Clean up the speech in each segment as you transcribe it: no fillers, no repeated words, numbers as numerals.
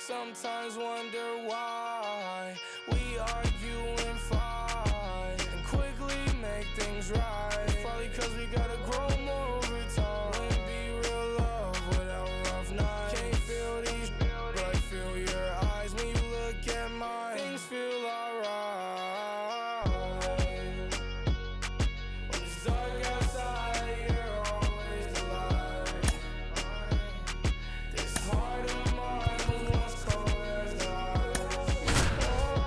sometimes wonder why we argue and fight and quickly make things right. Probably cause we gotta grow more over time. Wouldn't be real love without rough nights. Can't feel these, but I feel your eyes when you look at mine. Things feel alright. When it's dark outside, you're always the light. This heart of mine was once cold as ice. Oh,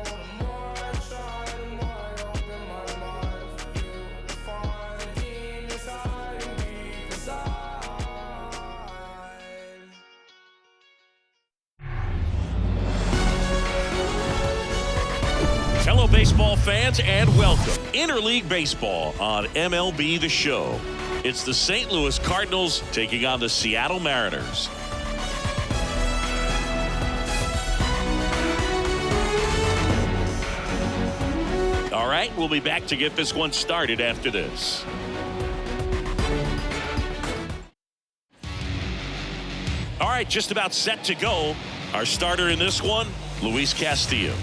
the more I try, the more I open my mind for you to find the demons hiding deep inside. Hello, baseball fans, and welcome. Interleague Baseball on MLB The Show. It's the St. Louis Cardinals taking on the Seattle Mariners. All right, we'll be back to get this one started after this. All right, just about set to go. Our starter in this one, Luis Castillo.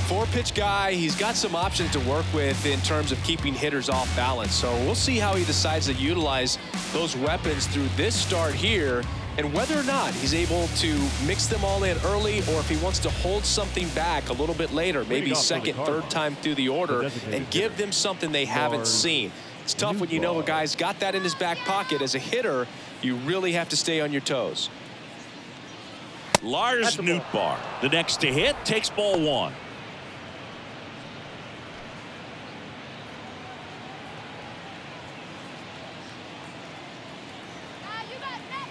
Four-pitch guy. He's got some options to work with in terms of keeping hitters off balance. So we'll see how he decides to utilize those weapons through this start here and whether or not he's able to mix them all in early or if he wants to hold something back a little bit later, maybe second, third time through the order and give them something they haven't seen. It's tough when you know a guy's got that in his back pocket. As a hitter, you really have to stay on your toes. Lars Nootbaar, the next to hit, takes ball one.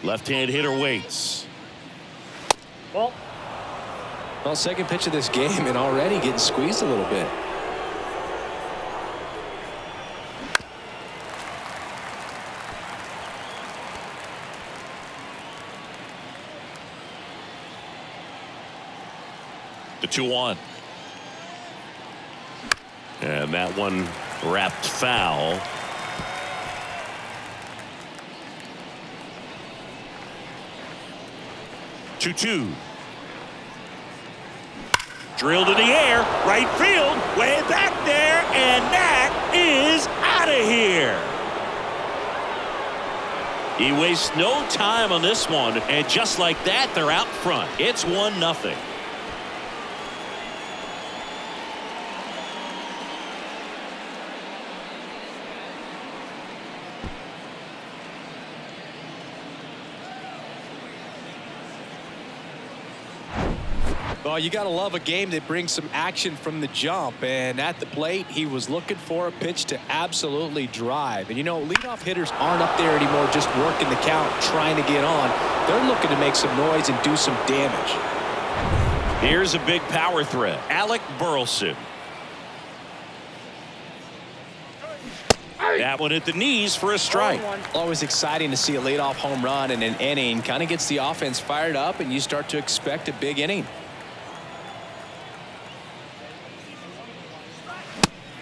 Left-hand hitter waits. Well, second pitch of this game and already getting squeezed a little bit. The 2-1. And that one wrapped foul. 2-2. Drilled in the air, right field, way back there, and that is out of here. He wastes no time on this one, and just like that, they're out front. It's 1-0. Well, you got to love a game that brings some action from the jump. And at the plate, he was looking for a pitch to absolutely drive. And, you know, leadoff hitters aren't up there anymore just working the count, trying to get on. They're looking to make some noise and do some damage. Here's a big power threat. Alec Burleson. That one at the knees for a strike. Always exciting to see a leadoff home run in an inning. Kind of gets the offense fired up, and you start to expect a big inning.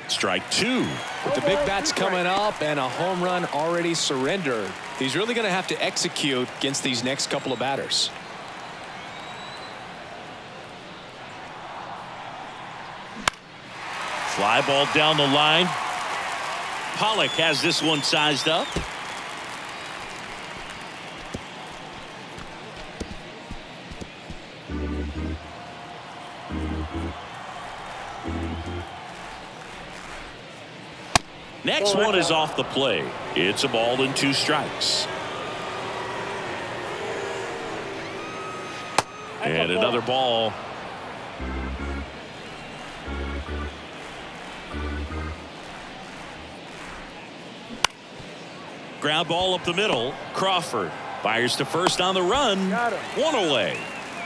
Strike two. With the big bats coming up and a home run already surrendered, he's really going to have to execute against these next couple of batters. Fly ball down the line. Pollock has this one sized up. Next one is off the play. It's a ball and 2 strikes. And another ball. Ground ball up the middle. Crawford fires to first on the run. One away.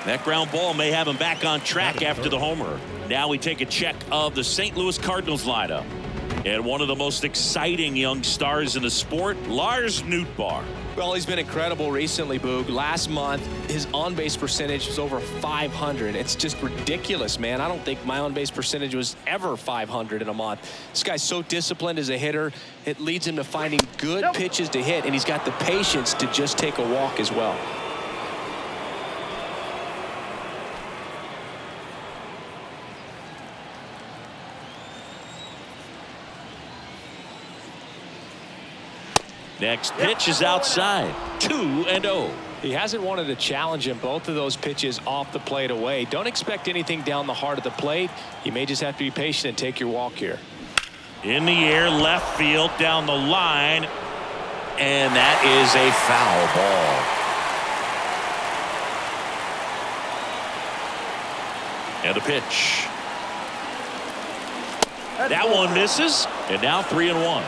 That ground ball may have him back on track after the homer. Now we take a check of the St. Louis Cardinals lineup. And one of the most exciting young stars in the sport, Lars Nootbaar. Well, he's been incredible recently, Boog. Last month, his on-base percentage was over 500. It's just ridiculous, man. I don't think my on-base percentage was ever 500 in a month. This guy's so disciplined as a hitter. It leads him to finding good pitches to hit, and he's got the patience to just take a walk as well. Next pitch is outside. 2-0. He hasn't wanted to challenge him. Both of those pitches off the plate away. Don't expect anything down the heart of the plate. You may just have to be patient and take your walk here. In the air, left field, down the line. And that is a foul ball. And a pitch. That one misses. And now 3-1.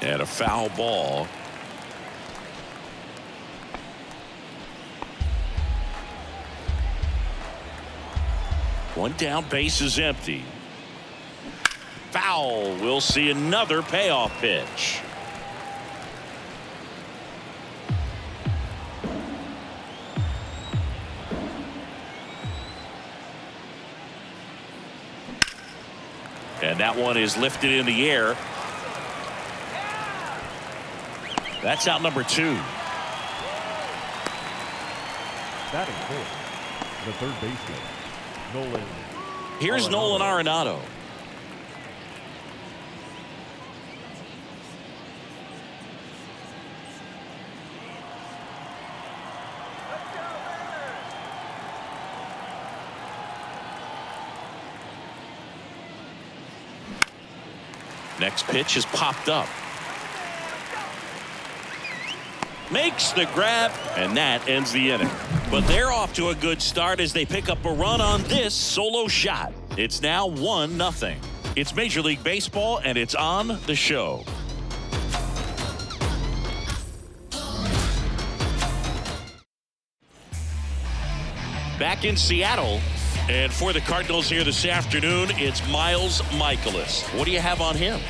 And a foul ball. One down, base is empty. Foul. We'll see another payoff pitch. And that one is lifted in the air. That's out number 2. Batting fourth, the third baseman, Nolan. Here's Nolan Arenado. Next pitch is popped up. Makes the grab, and that ends the inning. But they're off to a good start as they pick up a run on this solo shot. It's now 1-0. It's Major League Baseball, and it's on the show. Back in Seattle, and for the Cardinals here this afternoon, it's Mikolas. What do you have on him?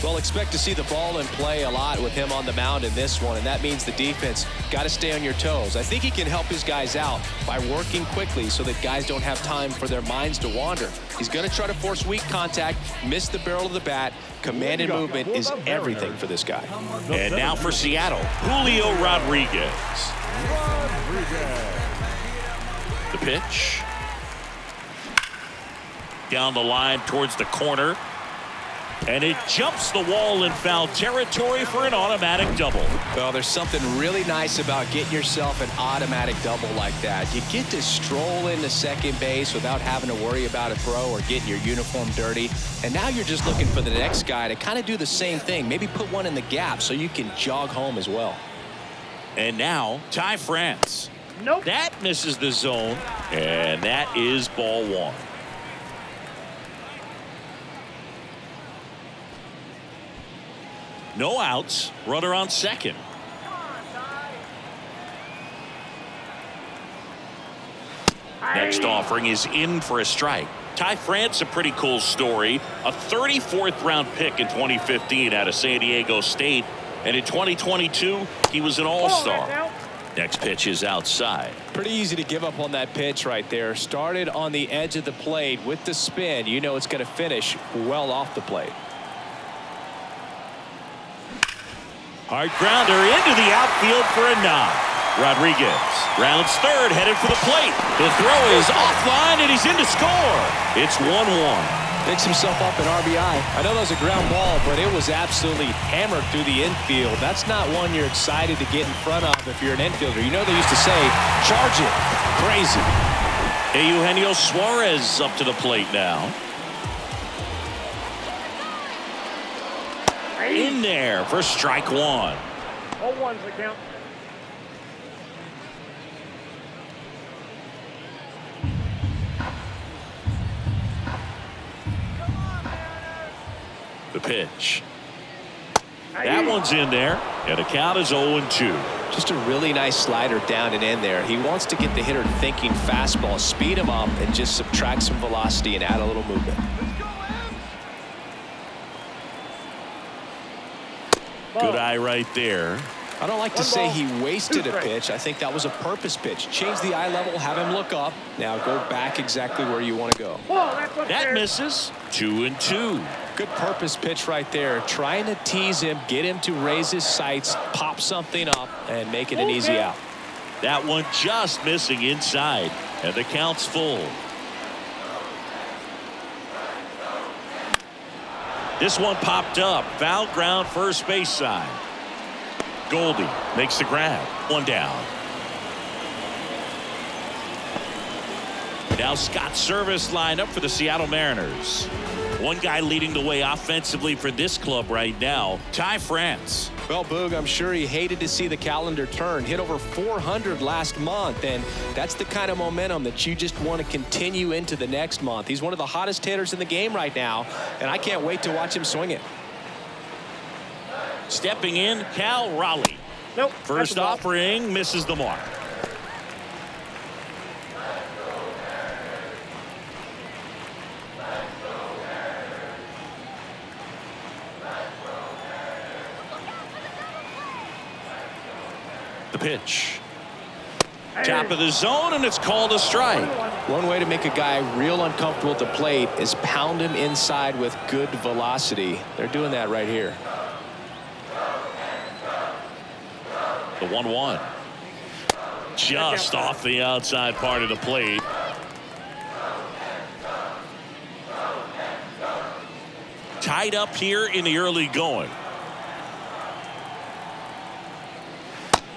Well, expect to see the ball in play a lot with him on the mound in this one, and that means the defense got to stay on your toes. I think he can help his guys out by working quickly so that guys don't have time for their minds to wander. He's going to try to force weak contact, miss the barrel of the bat. Command and movement is everything for this guy. And now for Seattle, Julio Rodriguez. The pitch. Down the line towards the corner. And it jumps the wall in foul territory for an automatic double. Well, there's something really nice about getting yourself an automatic double like that. You get to stroll into second base without having to worry about a throw or getting your uniform dirty. And now you're just looking for the next guy to kind of do the same thing. Maybe put one in the gap so you can jog home as well. And now, Ty France. Nope. That misses the zone. And that is ball 1. No outs. Runner on second. Next offering is in for a strike. Ty France, a pretty cool story. A 34th round pick in 2015 out of San Diego State. And in 2022, he was an all-star. Next pitch is outside. Pretty easy to give up on that pitch right there. Started on the edge of the plate with the spin. You know it's going to finish well off the plate. Hard grounder into the outfield for a knock. Rodriguez rounds third, headed for the plate. The throw is offline, and he's in to score. It's 1-1. Picks himself up an RBI. I know that was a ground ball, but it was absolutely hammered through the infield. That's not one you're excited to get in front of if you're an infielder. You know they used to say, charge it. Crazy. Eugenio Suarez up to the plate now. In there for strike 1. 0-1's the count. The pitch. That one's in there, and the count is 0-2. Just a really nice slider down and in there. He wants to get the hitter thinking fastball, speed him up, and just subtract some velocity and add a little movement. Good eye right there. I don't like to say he wasted a pitch. I think that was a purpose pitch. Change the eye level, have him look up. Now go back exactly where you want to go. That misses. 2-2. Good purpose pitch right there. Trying to tease him, get him to raise his sights, pop something up, and make it an easy out. That one just missing inside, and the count's full. This one popped up. Foul ground, first base side. Goldie makes the grab. One down. Now Scott Service lined up for the Seattle Mariners. One guy leading the way offensively for this club right now, Ty France. Well, Boog, I'm sure he hated to see the calendar turn. Hit over 400 last month, and that's the kind of momentum that you just want to continue into the next month. He's one of the hottest hitters in the game right now, and I can't wait to watch him swing it. Stepping in, Cal Raleigh. Nope. First offering misses the mark. The pitch. Top of the zone, and it's called a strike. One way to make a guy real uncomfortable at the plate is pound him inside with good velocity. They're doing that right here. The 1-1. Just off the outside part of the plate. Tied up here in the early going.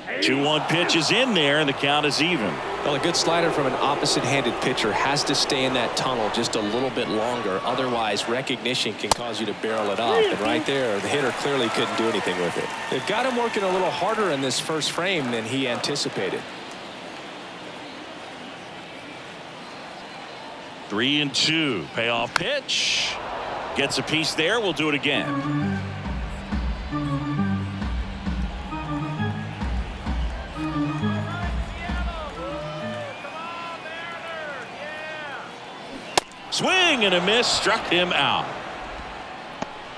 2-1 pitch is in there, and the count is even. Well, a good slider from an opposite-handed pitcher has to stay in that tunnel just a little bit longer. Otherwise, recognition can cause you to barrel it up. And right there, the hitter clearly couldn't do anything with it. They've got him working a little harder in this first frame than he anticipated. 3-2. Payoff pitch. Gets a piece there. We'll do it again. Swing and a miss, struck him out.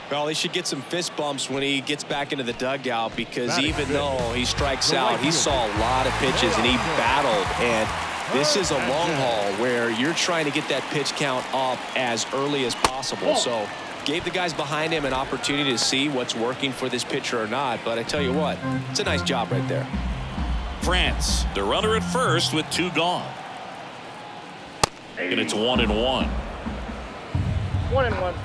Well, he should get some fist bumps when he gets back into the dugout, because even though he strikes out, he saw a lot of pitches and he battled. And this is a long haul where you're trying to get that pitch count up as early as possible. So gave the guys behind him an opportunity to see what's working for this pitcher or not. But I tell you what, it's a nice job right there. France, the runner at first with 2 gone. And it's 1-1. 1-1.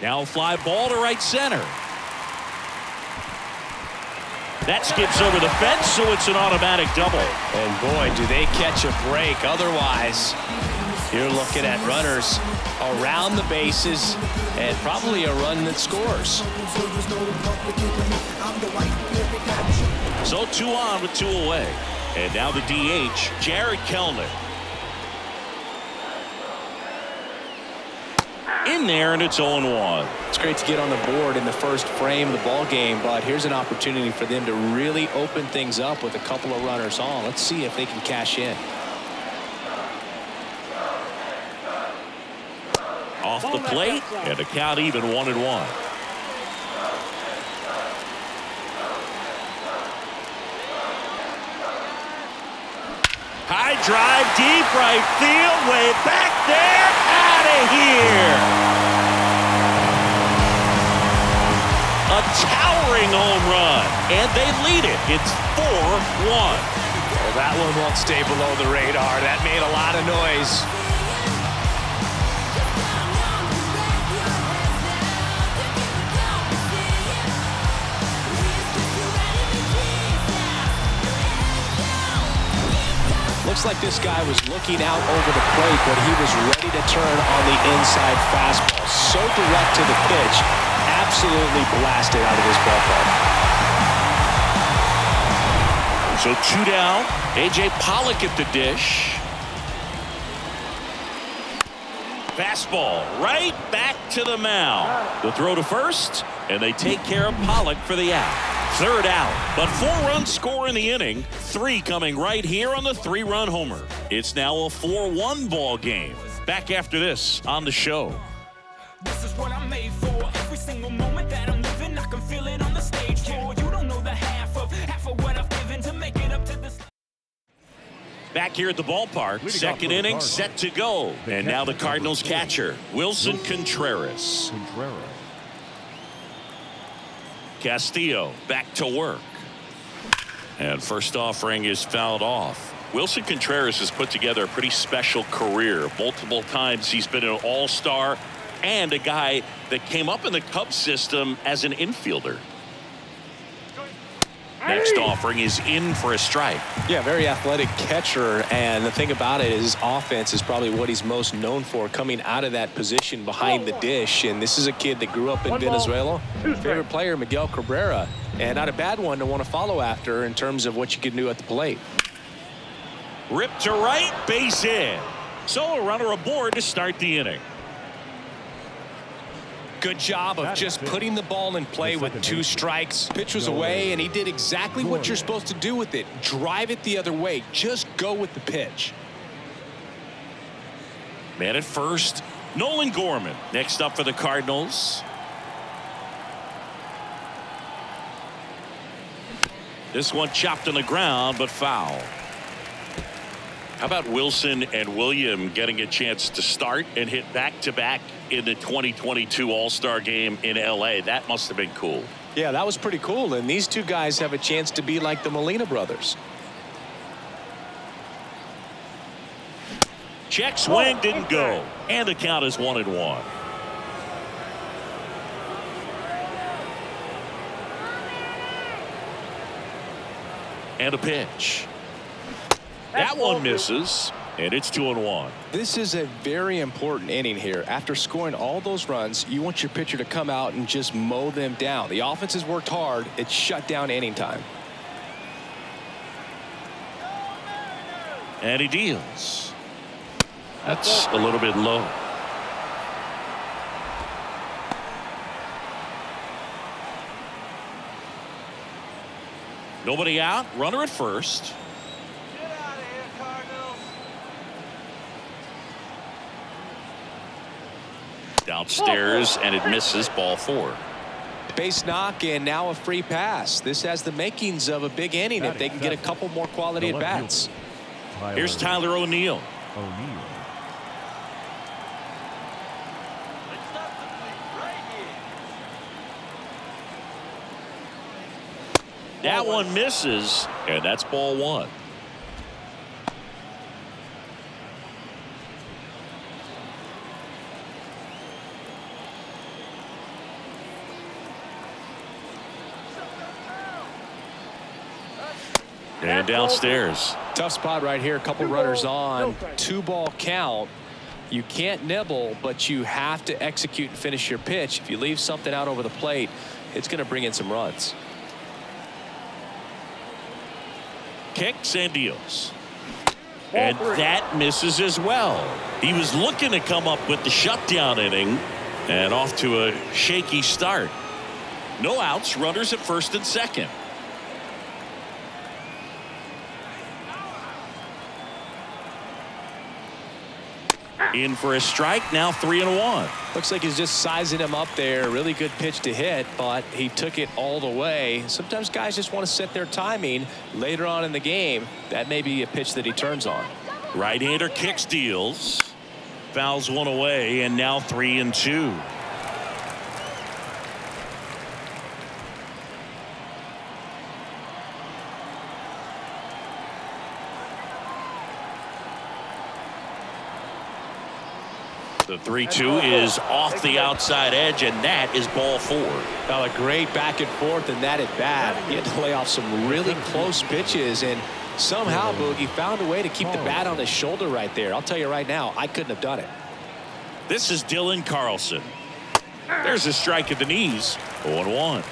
Now fly ball to right center. That skips over the fence, so it's an automatic double. And boy, do they catch a break. Otherwise, you're looking at runners around the bases and probably a run that scores. So 2 on with 2 away. And now the DH, Jared Kelnick. In there, and it's 0-1. It's great to get on the board in the first frame of the ball game, but here's an opportunity for them to really open things up with a couple of runners on. Let's see if they can cash in. Off the plate, and the count even 1-1. High drive, deep right field, way back there, out of here. A towering home run, and they lead it. It's 4-1. Well, that one won't stay below the radar. That made a lot of noise. Looks like this guy was looking out over the plate, but he was ready to turn on the inside fastball. So direct to the pitch, absolutely blasted out of this ballpark. So 2 down. A.J. Pollock at the dish. Fastball right back to the mound. The throw to first, and they take care of Pollock for the out. 3rd out, but 4 runs score in the inning. 3 coming right here on the 3-run homer. It's now a 4-1 ball game. Back after this on the show. This is what I'm made for. Every single moment that I'm living, I can feel it on the stage floor. You don't know the half of what I've given to make it up to this. Back here at the ballpark, second inning set to go. And now the Cardinals catcher, Wilson Contreras. Castillo back to work. And first offering is fouled off. Wilson Contreras has put together a pretty special career. Multiple times he's been an all-star and a guy that came up in the Cubs system as an infielder. Next offering is in for a strike. Yeah, very athletic catcher, and the thing about it is his offense is probably what he's most known for, coming out of that position behind the dish. And this is a kid that grew up in Venezuela. Favorite player, Miguel Cabrera, and not a bad one to want to follow after in terms of what you can do at the plate. Ripped to right, base hit. So a runner aboard to start the inning. Good job of just putting the ball in play with 2 strikes. Pitch was away, and he did exactly what you're supposed to do with it. Drive it the other way. Just go with the pitch. Man at first, Nolan Gorman. Next up for the Cardinals. This one chopped on the ground, but foul. How about Wilson and William getting a chance to start and hit back-to-back in the 2022 All-Star game in L.A.? That must have been cool. Yeah, that was pretty cool. And these 2 guys have a chance to be like the Molina brothers. Check swing, didn't go. And the count is 1-1. And a pitch. That one misses, and it's 2-1. This is a very important inning here. After scoring all those runs, you want your pitcher to come out and just mow them down. The offense has worked hard. It's shut down inning time. And he deals. That's a little bit low. Nobody out, runner at first. Downstairs, and it misses, ball 4. Base knock, and now a free pass. This has the makings of a big inning if they can get a couple more quality at bats. Here's Tyler O'Neill. That one misses, and that's ball 1. And downstairs. Tough spot right here. A couple runners on. 2-ball count. You can't nibble, but you have to execute and finish your pitch. If you leave something out over the plate, it's going to bring in some runs. Kicks and deals. And that misses as well. He was looking to come up with the shutdown inning, and off to a shaky start. No outs, runners at first and second. In for a strike, now 3-1. Looks like he's just sizing him up there. Really good pitch to hit, but he took it all the way. Sometimes guys just want to set their timing later on in the game. That may be a pitch that he turns on. Right-hander kicks, deals. Fouls one away, and now 3-2. The 3-2 is off the outside edge, and that is ball 4. Now a great back and forth, and that at bat. He had to lay off some really close pitches, and somehow Boogie found a way to keep the bat on his shoulder right there. I'll tell you right now, I couldn't have done it. This is Dylan Carlson. There's a strike at the knees. 0-1.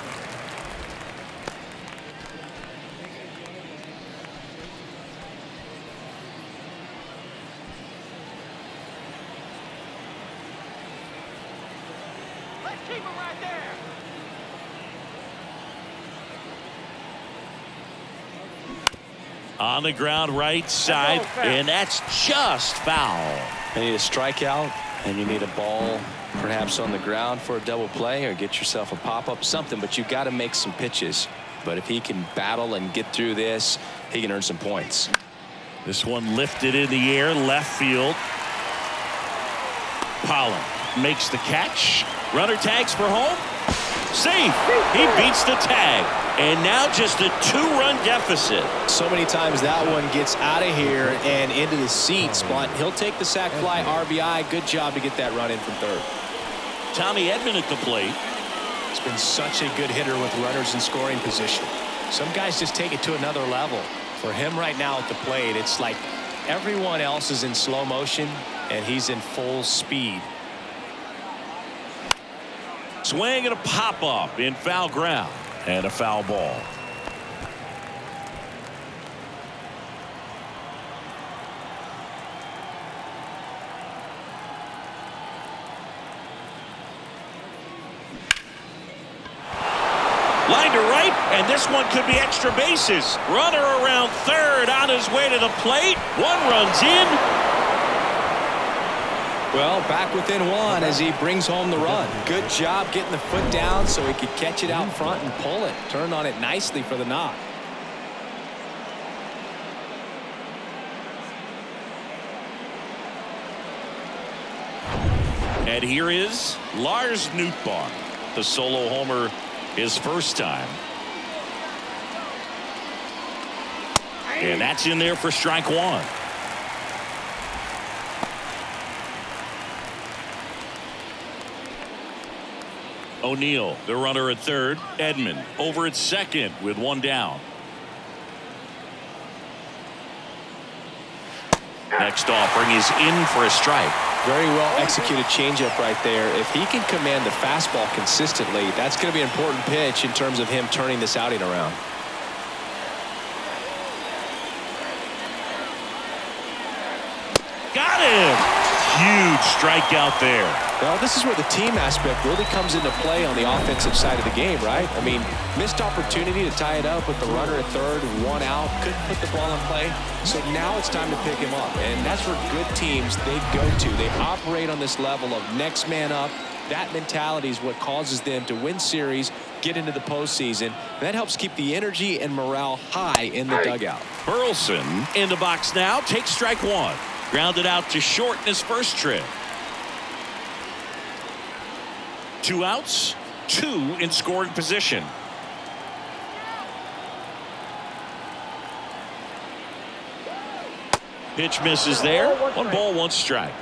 Keep him right there. On the ground right side, and that's just foul. You need a strikeout, and you need a ball perhaps on the ground for a double play or get yourself a pop-up, something, but you've got to make some pitches. But if he can battle and get through this, he can earn some points. This one lifted in the air, left field. Pollen makes the catch. Runner tags for home. Safe. He beats the tag. And now just a 2-run deficit. So many times that one gets out of here and into the seats, but he'll take the sac fly, RBI. Good job to get that run in from third. Tommy Edman at the plate. He's been such a good hitter with runners in scoring position. Some guys just take it to another level. For him right now at the plate, it's like everyone else is in slow motion and he's in full speed. Swing and a pop-up in foul ground. And a foul ball. Line to right, and this one could be extra bases. Runner around third on his way to the plate. One runs in. Well, back within one as he brings home the run. Good job getting the foot down so he could catch it out front and pull it. Turned on it nicely for the knock. And here is Lars Nootbaar. The solo homer his first time. And that's in there for strike one. O'Neill, the runner at third. Edman over at second with one down. Next offering is in for a strike. Very well executed changeup right there. If he can command the fastball consistently, that's going to be an important pitch in terms of him turning this outing around. Got him! Huge strikeout there. Well, this is where the team aspect really comes into play on the offensive side of the game, right? I mean, missed opportunity to tie it up with the runner at third, one out, couldn't put the ball in play. So now it's time to pick him up, and that's where good teams, they go to. They operate on this level of next man up. That mentality is what causes them to win series, get into the postseason. That helps keep the energy and morale high in the dugout. Burleson in the box now, takes strike one. Grounded out to short in his first trip. 2 outs, 2 in scoring position. Pitch misses there. 1 ball, 1 strike.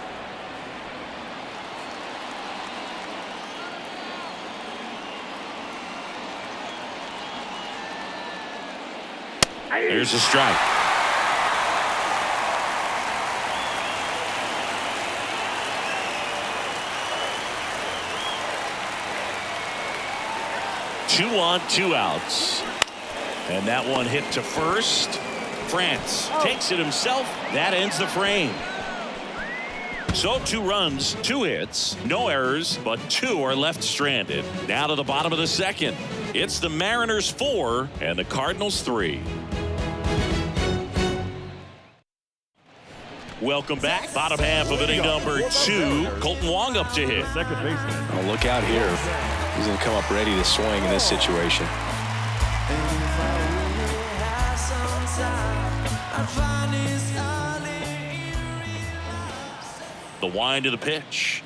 There's a strike. Two on, 2 outs. And that one hit to first. France takes it himself. That ends the frame. So 2 runs, 2 hits, no errors, but 2 are left stranded. Now to the bottom of the second. It's the Mariners 4 and the Cardinals 3. Welcome back. Bottom half of inning number 2. Colton Wong up to hit. Second baseman. Oh, look out here. He's going to come up ready to swing in this situation. The wind of the pitch.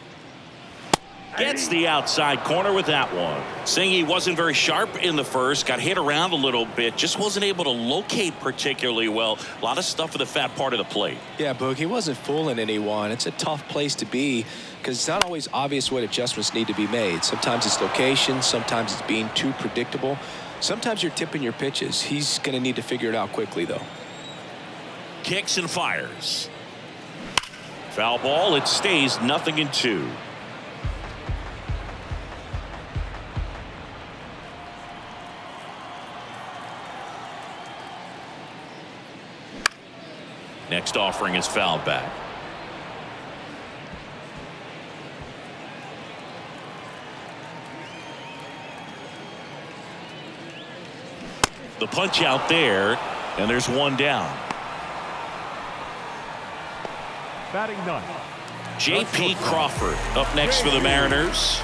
Gets the outside corner with that one. Singy wasn't very sharp in the first. Got hit around a little bit. Just wasn't able to locate particularly well. A lot of stuff in the fat part of the plate. Yeah, Boog, he wasn't fooling anyone. It's a tough place to be because it's not always obvious what adjustments need to be made. Sometimes it's location. Sometimes it's being too predictable. Sometimes you're tipping your pitches. He's going to need to figure it out quickly, though. Kicks and fires. Foul ball. It stays 0-2. Next offering is fouled back. The punch out there, and there's one down. Batting 9th, J.P. Crawford up next for the Mariners.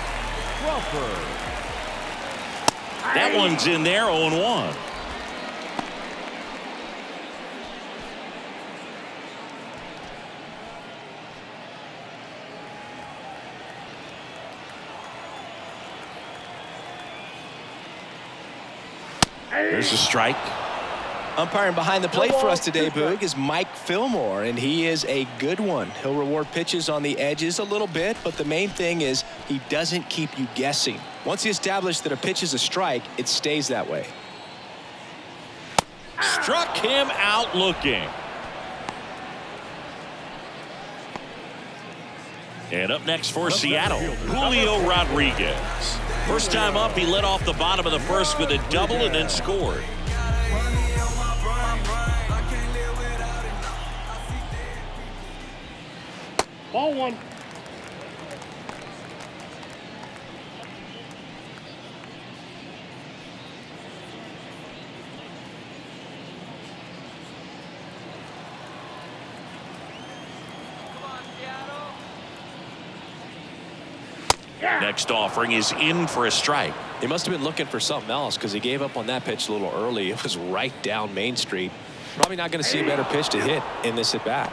That one's in there, 0-1. There's a strike. Umpiring behind the plate for us today, Boog, is Mike Fillmore, and he is a good one. He'll reward pitches on the edges a little bit, but the main thing is he doesn't keep you guessing. Once he established that a pitch is a strike, it stays that way. Struck him out looking. And up next for Seattle, Julio Rodriguez. First time up, he led off the bottom of the first with a double and then scored. Ball one. Next offering is in for a strike. He must have been looking for something else because he gave up on that pitch a little early. It was right down Main Street. Probably not going to see a better pitch to hit in this at bat.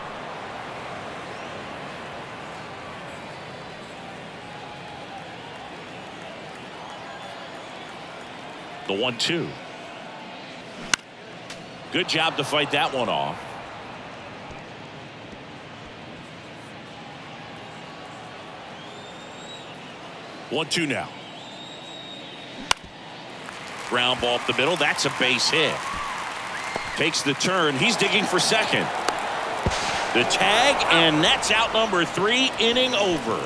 The 1-2. Good job to fight that one off. One-two now. Ground ball up the middle. That's a base hit. Takes the turn. He's digging for second. The tag, and that's out number 3. Inning over.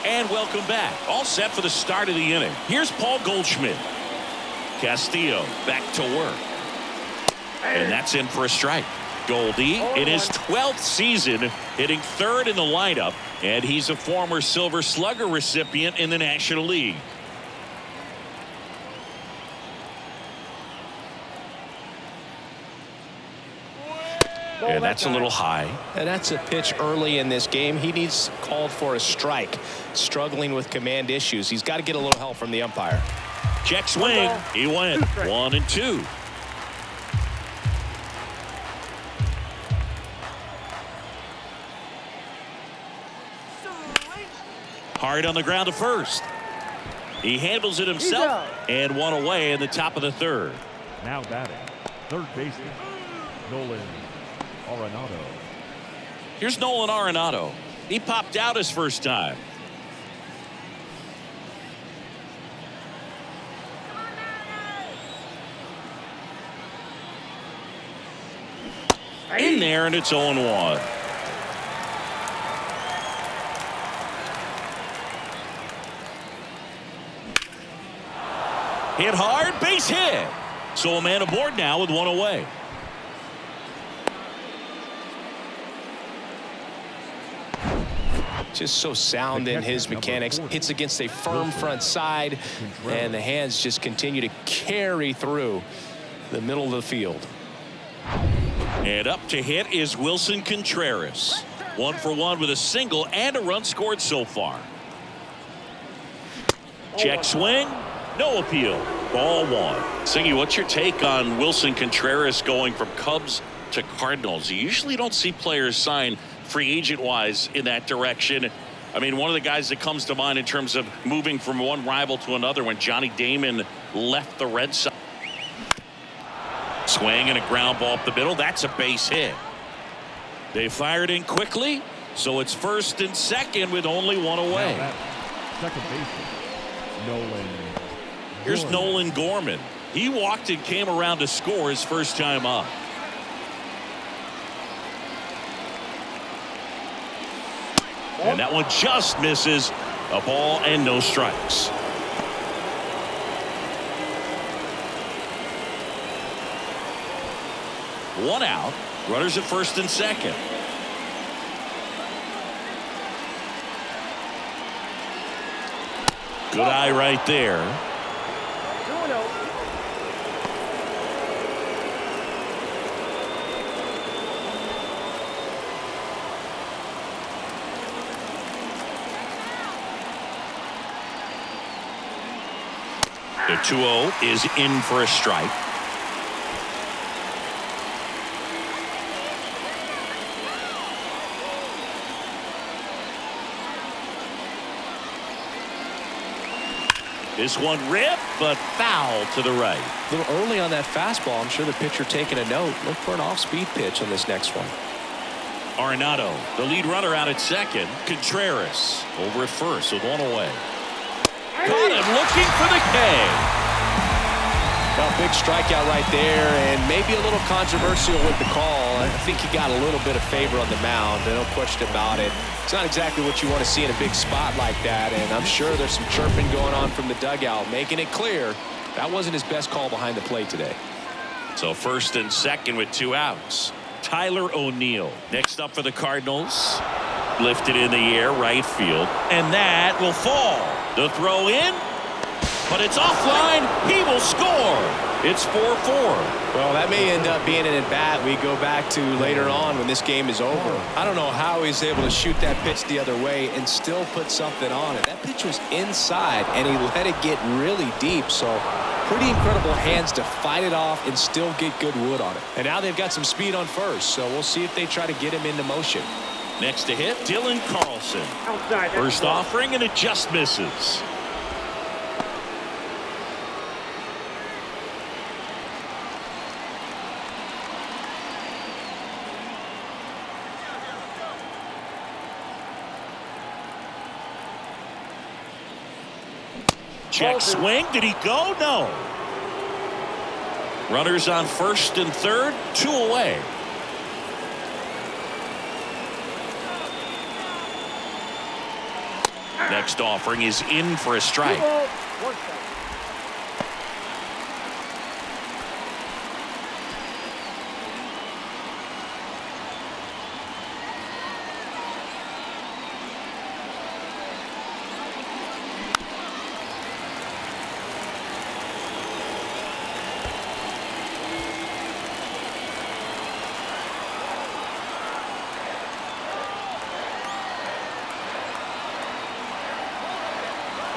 And welcome back. All set for the start of the inning. Here's Paul Goldschmidt. Castillo back to work. And that's in for a strike. Goldie in his 12th season, hitting third in the lineup, and he's a former Silver Slugger recipient in the National League. And that's a little high. And that's a pitch early in this game. He needs called for a strike. Struggling with command issues. He's got to get a little help from the umpire. Check swing. He went 1-2. Hard on the ground to first. He handles it himself and one away in the top of the third. Now batting, third baseman, Nolan Arenado. Here's Nolan Arenado. He popped out his first time. In there, and it's 0-1. Hit hard, base hit. So a man aboard now with one away. Just so sound in his mechanics. Hits against a firm front side, and the hands just continue to carry through the middle of the field. And up to hit is Wilson Contreras. 1-for-1 with a single and a run scored so far. Check swing. No appeal. Ball one. Singy, what's your take on Wilson Contreras going from Cubs to Cardinals? You usually don't see players sign free agent wise in that direction. I mean, one of the guys that comes to mind in terms of moving from one rival to another when Johnny Damon left the Red Sox. Swing and a ground ball up the middle. That's a base hit. They fired in quickly, so it's first and second with only one away. Second baseman, Nolan. Here's Nolan Gorman. He walked and came around to score his first time up. And that one just misses. A ball and no strikes. One out. Runners at first and second. Good eye right there. 2-0. The 2-0 is in for a strike. This one ripped, but foul to the right. A little early on that fastball. I'm sure the pitcher taking a note. Look for an off-speed pitch on this next one. Arenado, the lead runner out at second. Contreras over at first with one away. Caught him looking for the K. Well, big strikeout right there, and maybe a little controversial with the call. I think he got a little bit of favor on the mound. No question about it. It's not exactly what you want to see in a big spot like that, and I'm sure there's some chirping going on from the dugout, making it clear that wasn't his best call behind the plate today. So first and second with 2 outs. Tyler O'Neill next up for the Cardinals. Lifted in the air, right field, and that will fall. The throw in, but it's offline. He will score. It's 4-4. Well, that may end up being an at-bat we go back to later on when this game is over. I don't know how he's able to shoot that pitch the other way and still put something on it. That pitch was inside, and he let it get really deep, so pretty incredible hands to fight it off and still get good wood on it. And now they've got some speed on first, so we'll see if they try to get him into motion. Next to hit, Dylan Carlson. Outside. First offering, and it just misses. Check swing. Did he go? No. Runners on first and third, 2 away. Next offering is in for a strike.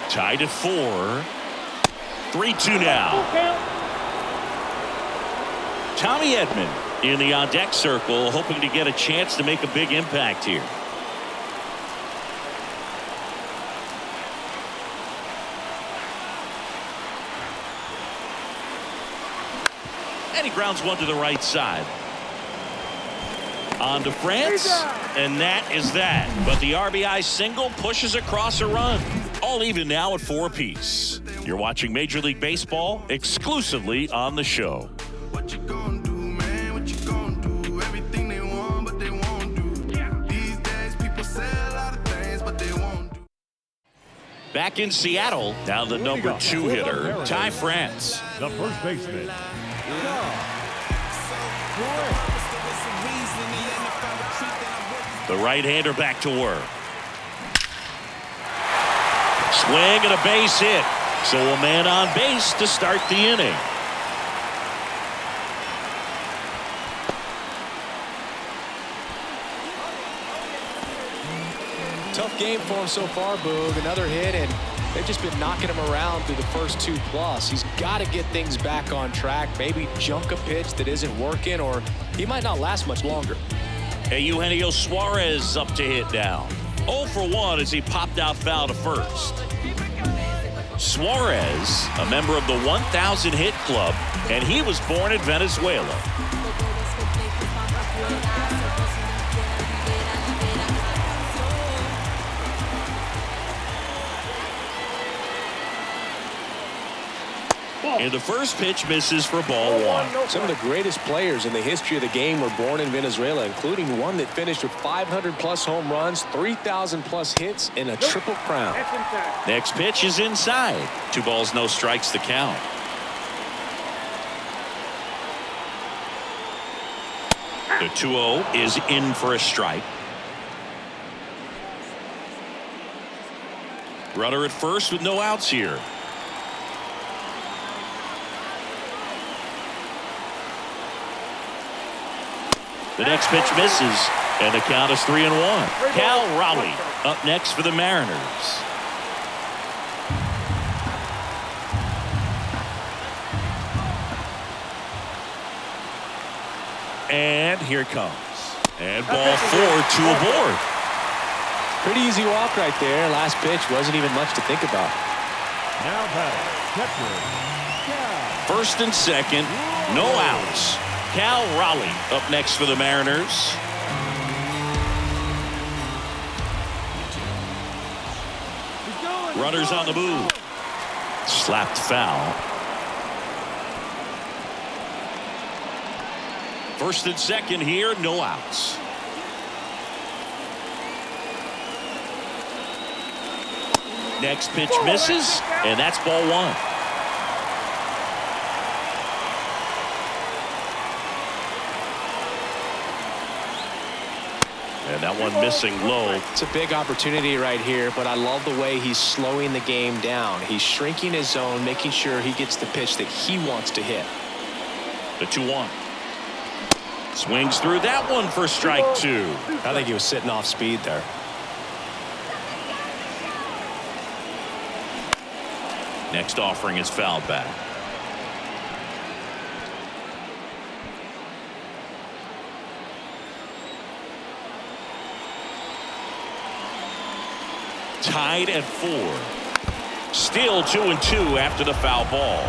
Tied at 4. 3-2 now. Tommy Edman in the on-deck circle, hoping to get a chance to make a big impact here. And he grounds one to the right side. On to France, and that is that. But the RBI single pushes across a run. All even now at 4 apiece. You're watching Major League Baseball exclusively on the show. What you gonna do, man? What you gonna do? Everything they want, but they won't do. These days, people say a lot of things, but they won't do. Back in Seattle, now the number 2 hitter, Ty France. The first baseman. The right-hander back to work. Swing and a base hit. So a man on base to start the inning. Tough game for him so far, Boog. Another hit, and they've just been knocking him around through the first 2+. He's got to get things back on track. Maybe junk a pitch that isn't working, or he might not last much longer. Hey, Eugenio Suarez up to hit now. 0 for 1 as he popped out foul to first. Suarez, a member of the 1,000 hit club, and he was born in Venezuela. And the first pitch misses for ball 1. Some of the greatest players in the history of the game were born in Venezuela, including one that finished with 500+ home runs, 3,000+ hits, and a triple crown. Next pitch is inside. 2 balls, no strikes to count. The 2-0 is in for a strike. Runner at first with no outs here. The next pitch misses, and the count is 3-1. Cal Raleigh up next for the Mariners. And here it comes. And ball 4, 2 aboard. Pretty easy walk right there. Last pitch wasn't even much to think about. Now batting, catcher. First and second, no outs. Cal Raleigh up next for the Mariners. Runners on the move. Slapped foul. First and second here, no outs. Next pitch misses, and that's ball 1. And that one missing low. It's a big opportunity right here, but I love the way he's slowing the game down. He's shrinking his zone, making sure he gets the pitch that he wants to hit. The 2-1. Swings through that one for strike 2. I think he was sitting off speed there. Next offering is fouled back. Tied at 4. Still 2-2 after the foul ball.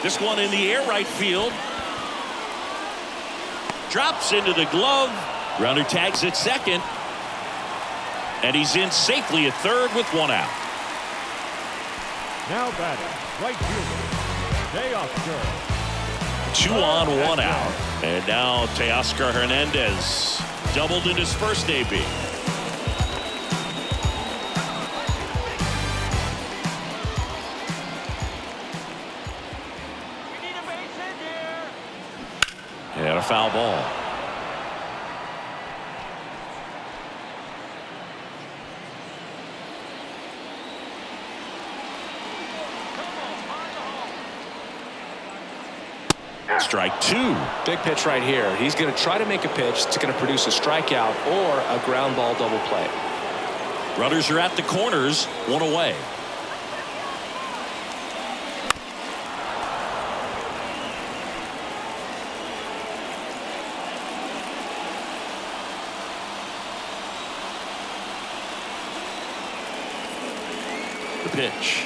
This one in the air, right field. Drops into the glove. Runner tags at second. And he's in safely at third with 1 out. Now batting, right fielder, Teoscar. 2 on, 1 out. And now Teoscar Hernandez doubled in his first AB. And a foul ball. Strike 2. Big pitch right here. He's going to try to make a pitch that's going to produce a strikeout or a ground ball double play. Runners are at the corners, 1 away. The pitch.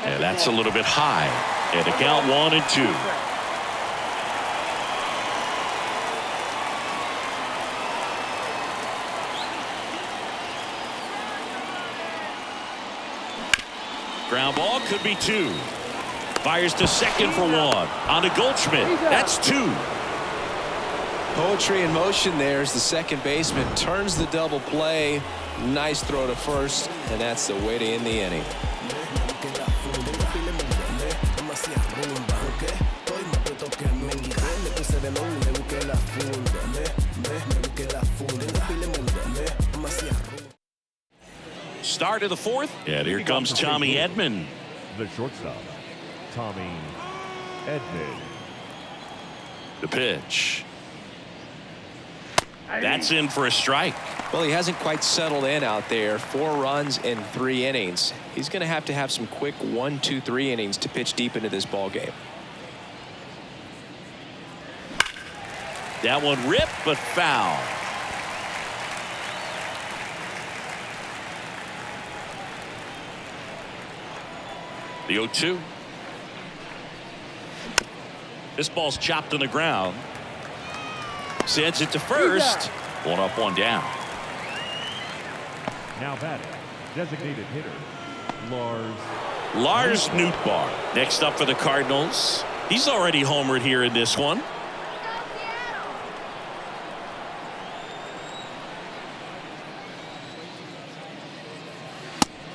And that's a little bit high. And a count 1-2. Ground ball could be 2. Fires to second for 1. On to Goldschmidt. That's 2. Poetry in motion there as the second baseman turns the double play. Nice throw to first, and that's the way to end the inning. Start of the 4th. And here comes Tommy Edman. The shortstop, Tommy Edman. The pitch. That's in for a strike. Well, he hasn't quite settled in out there. 4 runs in 3 innings. He's going to have some quick 1, 2, 3 innings to pitch deep into this ball game. That one ripped, but foul. The 0-2. This ball's chopped on the ground. Sends it to first. 1 up, 1 down. Now batting, designated hitter, Lars Nootbaar. Next up for the Cardinals. He's already homered here in this one.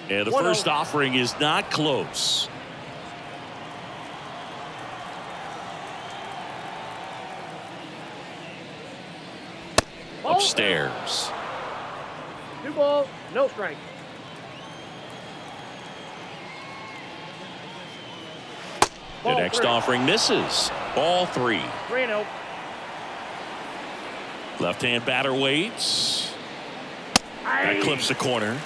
And the first offering is not close. downstairs. 2 balls, no strike. The Ball next 3. offering misses. Ball 3. 3-0. Left-hand batter waits. That clips the corner.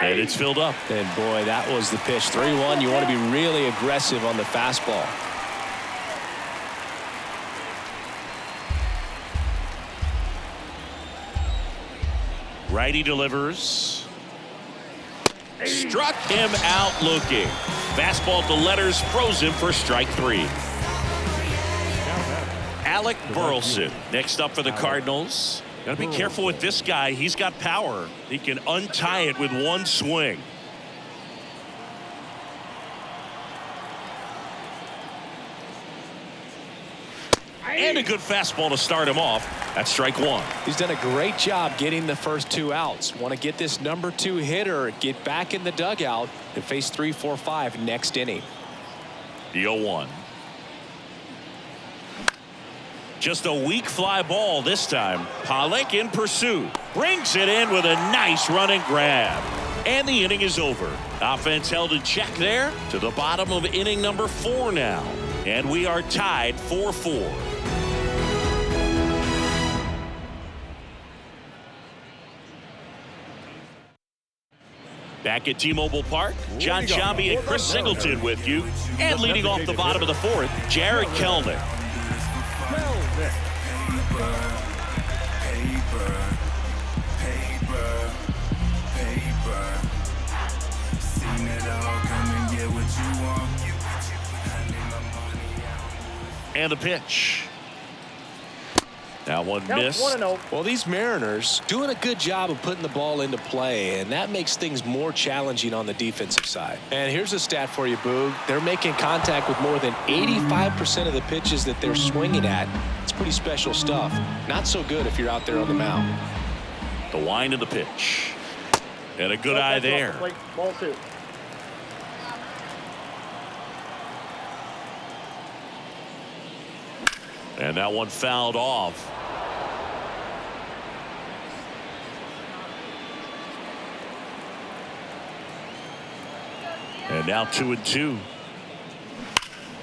And it's filled up. And boy, that was the pitch. 3-1. You want to be really aggressive on the fastball. Righty delivers. Struck him out looking. Fastball to letters, froze him for strike 3. Alec Burleson next up for the Cardinals. Got to be careful with this guy. He's got power. He can untie it with one swing. And a good fastball to start him off. That's strike 1. He's done a great job getting the first 2 outs. Want to get this number 2 hitter, get back in the dugout, and face 3, 4, 5 next inning. The 0-1. Just a weak fly ball this time. Pollock in pursuit. Brings it in with a nice running grab. And the inning is over. Offense held in check there to the bottom of inning number 4 now. And we are tied 4-4. Back at T-Mobile Park, John Sciambi and Chris Singleton with you. And leading off the bottom of the 4th, Jared Kelnick. And the pitch. That one missed. 1-0. Well, these Mariners doing a good job of putting the ball into play, and that makes things more challenging on the defensive side. And here's a stat for you, Boog. They're making contact with more than 85% of the pitches that they're swinging at. It's pretty special stuff. Not so good if you're out there on the mound. The wind of the pitch. And a good eye there. Ball 2. And that one fouled off. And now 2-2.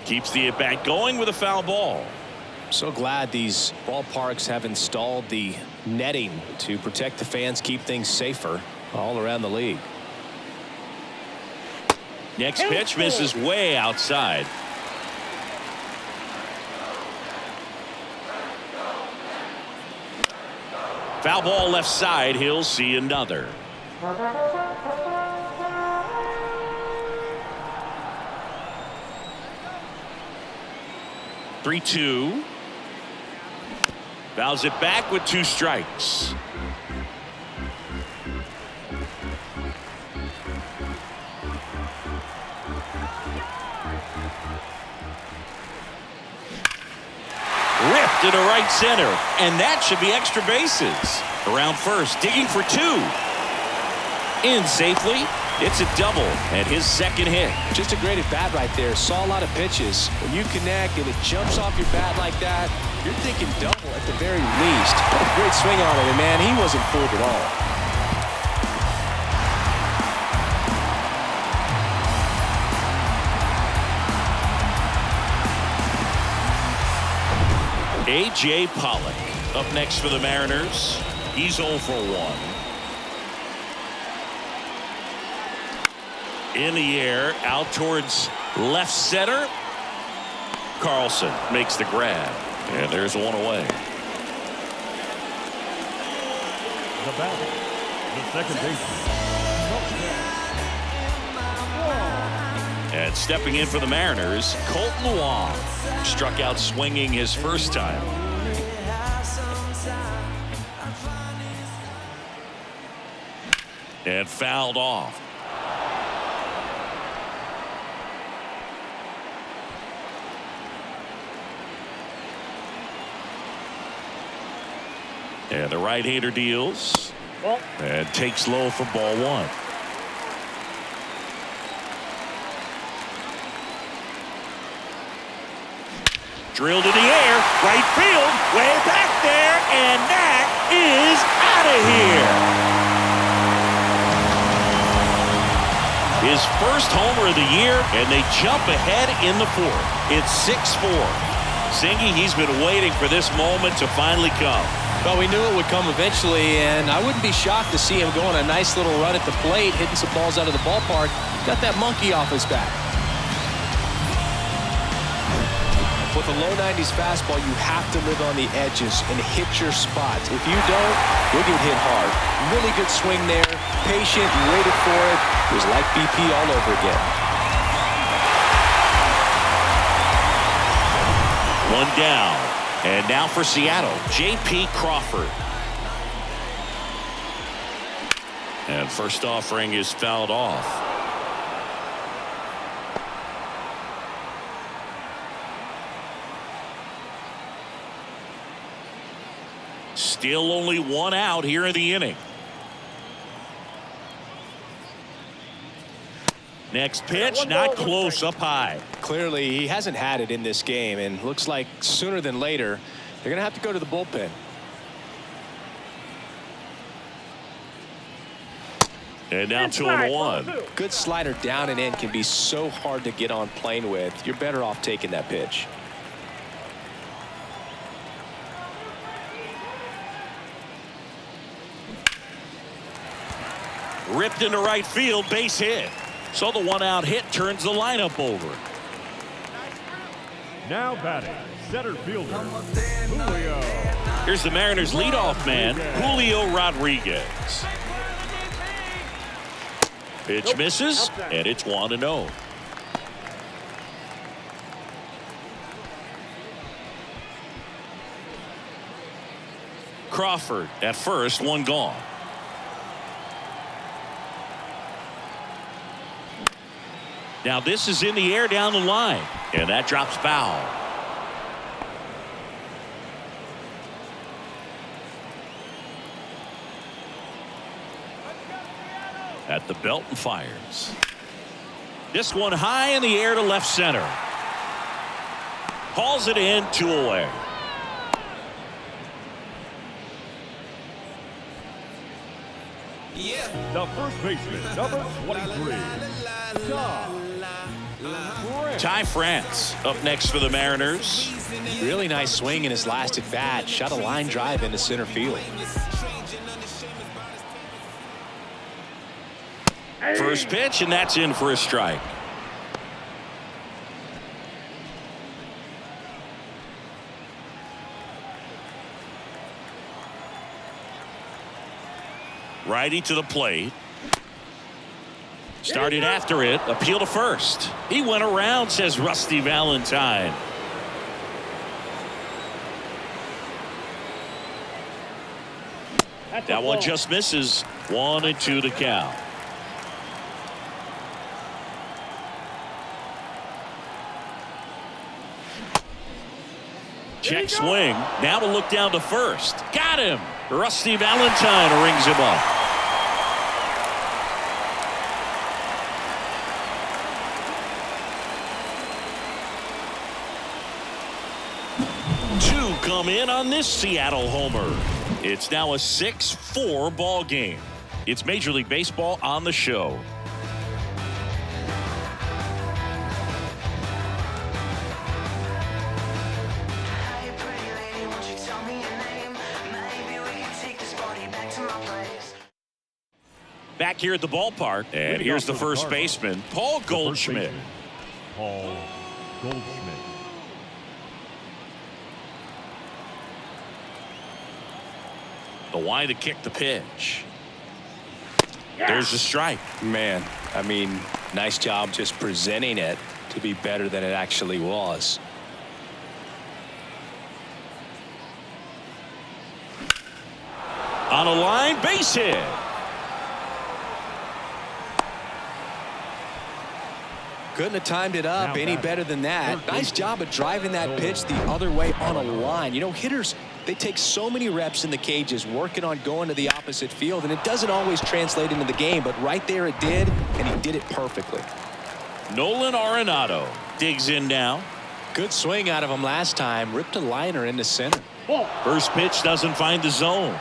Keeps the at-bat going with a foul ball. So glad these ballparks have installed the netting to protect the fans, keep things safer all around the league. Next pitch misses way outside. Foul ball left side. He'll see another. (3-2). Fouls it back with 2 strikes. Ripped into right center, and that should be extra bases. Around first, digging for 2. In safely. It's a double and his second hit. Just a great at bat right there. Saw a lot of pitches. When you connect and it jumps off your bat like that, you're thinking double at the very least. What a great swing on it, and man, he wasn't fooled at all. A.J. Pollock up next for the Mariners. He's 0 for 1. In the air, out towards left center. Carlson makes the grab. And there's one away. The batter, the second baseman. And stepping in for the Mariners, Colton Wong. Struck out swinging his first time. And fouled off. And the right-hander deals. And takes low for ball 1. Drilled in the air, right field, way back there, and that is out of here. His first homer of the year, and they jump ahead in the fourth. It's 6-4. Singy, he's been waiting for this moment to finally come. Well, we knew it would come eventually, and I wouldn't be shocked to see him go on a nice little run at the plate, hitting some balls out of the ballpark. Got that monkey off his back. With a low 90s fastball, you have to live on the edges and hit your spots. If you don't, you'll get hit hard. Really good swing there. Patient, waited for it. It was like BP all over again. One down. And now for Seattle, J.P. Crawford. And first offering is fouled off. Still only one out here in the inning. Next pitch, not close, up high. Clearly, he hasn't had it in this game, and looks like sooner than later, they're going to have to go to the bullpen. And now 2-1. Good slider down and in can be so hard to get on plane with. You're better off taking that pitch. Ripped into right field, base hit. So the one-out hit turns the lineup over. Now batting, center fielder, Julio. Here's the Mariners' leadoff man, Julio Rodriguez. Pitch misses, and it's 1-0. Crawford at first, one gone. Now this is in the air down the line, and that drops foul. At the belt and fires. This one high in the air to left center. Hauls it in, 2 away. The first baseman, number 23, Ty France up next for the Mariners. Really nice swing in his last at bat. Shot a line drive into center field. First pitch, and that's in for a strike. Righty to the plate. Started after it. Appeal to first. He went around, says Rusty Valentine. That one just misses. 1-2 to count. Check swing. Now to look down to first. Got him. Rusty Valentine rings him up. Two come in on this Seattle homer. It's now a 6-4 ball game. It's Major League Baseball on the show. Back here at the ballpark, and here's the first baseman, Paul Goldschmidt. Paul Goldschmidt. The wide to kick the pitch. There's the strike. Man, I mean, nice job just presenting it to be better than it actually was. On a line, base hit. Couldn't have timed it up any better than that. Nice job of driving that pitch the other way on a line. You know, hitters, they take so many reps in the cages working on going to the opposite field, and it doesn't always translate into the game, but right there it did, and he did it perfectly. Nolan Arenado digs in now. Good swing out of him last time. Ripped a liner into center. Ball. First pitch doesn't find the zone.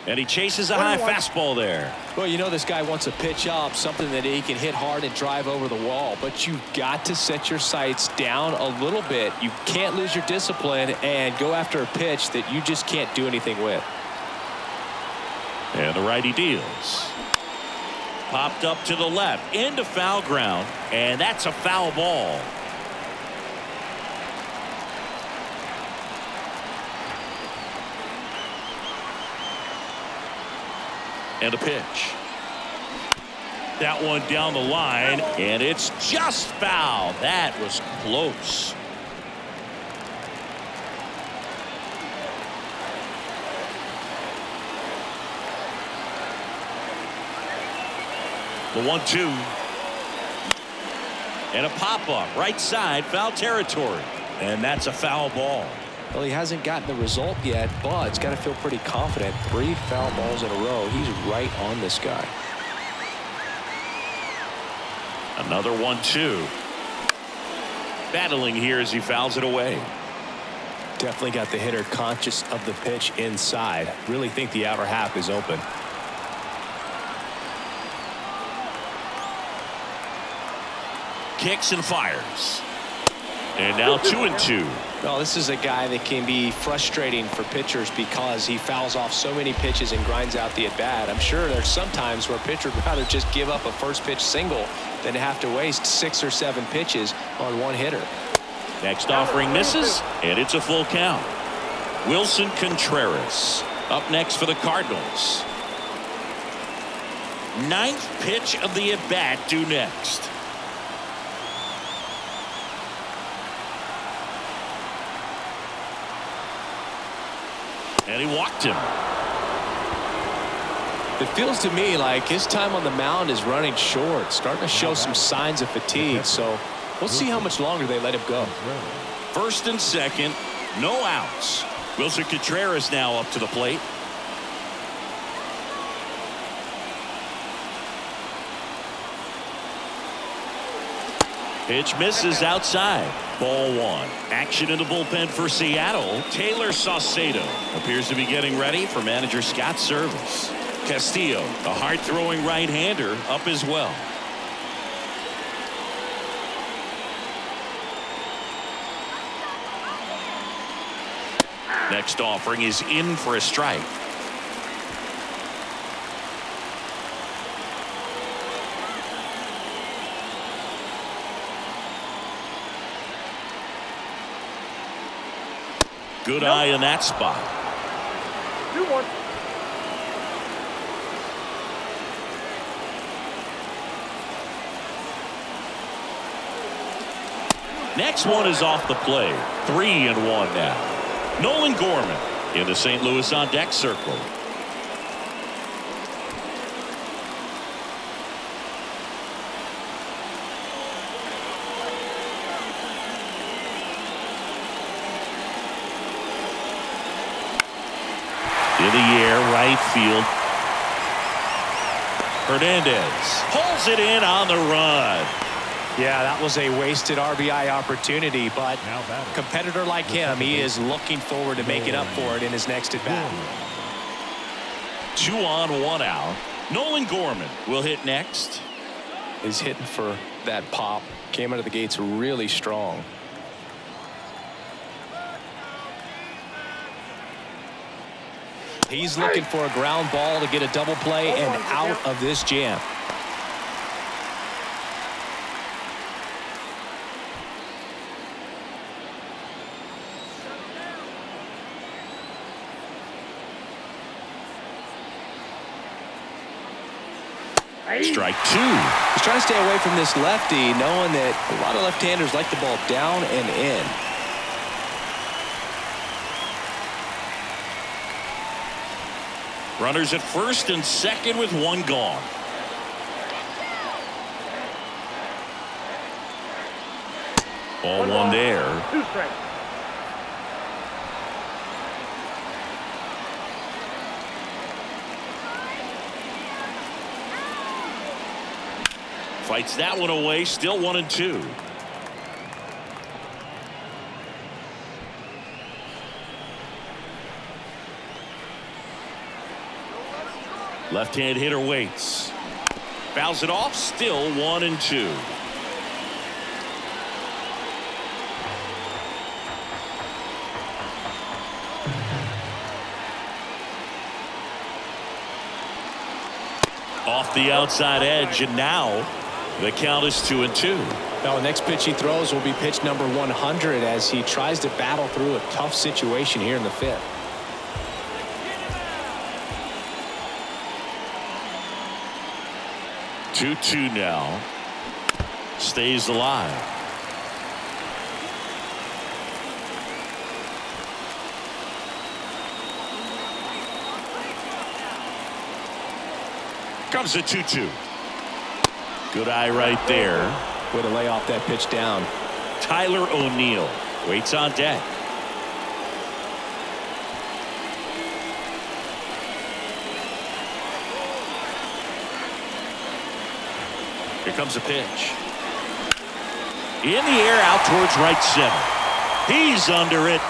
And he chases a high fastball there. Well, you know this guy wants a pitch up, something that he can hit hard and drive over the wall. But you've got to set your sights down a little bit. You can't lose your discipline and go after a pitch that you just can't do anything with. And the righty deals. Popped up to the left into foul ground, and that's a foul ball. And a pitch. That one down the line, and it's just foul. That was close. The 1-2. And a pop-up right side, foul territory. And that's a foul ball. Well, he hasn't gotten the result yet, but he's got to feel pretty confident. 3 foul balls in a row. He's right on this guy. Another 1-2. Battling here as he fouls it away. Definitely got the hitter conscious of the pitch inside. Really think the outer half is open. Kicks and fires. And now 2-2. Well, this is a guy that can be frustrating for pitchers because he fouls off so many pitches and grinds out the at-bat. I'm sure there's some times where a pitcher would rather just give up a first pitch single than have to waste 6 or 7 pitches on one hitter. Next offering misses, and it's a full count. Wilson Contreras up next for the Cardinals. 9th pitch of the at-bat due next. And he walked him. It feels to me like his time on the mound is running short, starting to show some signs of fatigue. So we'll see how much longer they let him go. First and second, no outs. Wilson Contreras now up to the plate. Pitch misses outside. Ball 1. Action in the bullpen for Seattle. Taylor Saucedo appears to be getting ready for manager Scott's service. Castillo, a hard-throwing right-hander, up as well. Next offering is in for a strike. Good eye in that spot. 2-1. Next one is off the play. 3-1 now. Nolan Gorman in the St. Louis on deck circle. In the air, right field. Hernandez pulls it in on the run. Yeah, that was a wasted RBI opportunity, but a competitor like him, he is looking forward to making up for it in his next at bat. 2 on, 1 out. Nolan Gorman will hit next. He's hitting for that pop. Came out of the gates really strong. He's looking for a ground ball to get a double play and out of this jam. Strike 2. He's trying to stay away from this lefty, knowing that a lot of left-handers like the ball down and in. Runners at first and second with 1 gone. Ball one there. 2 strikes. Fights that one away. Still 1-2. Left-hand hitter waits. Fouls it off. Still 1-2. Off the outside edge, and now the count is 2-2. Now, the next pitch he throws will be pitch number 100 as he tries to battle through a tough situation here in the 5th. Two now. Stays alive. Comes a 2-2. Good eye right there. Way to lay off that pitch down. Tyler O'Neill waits on deck. Here comes a pitch. In the air out towards right center. He's under it.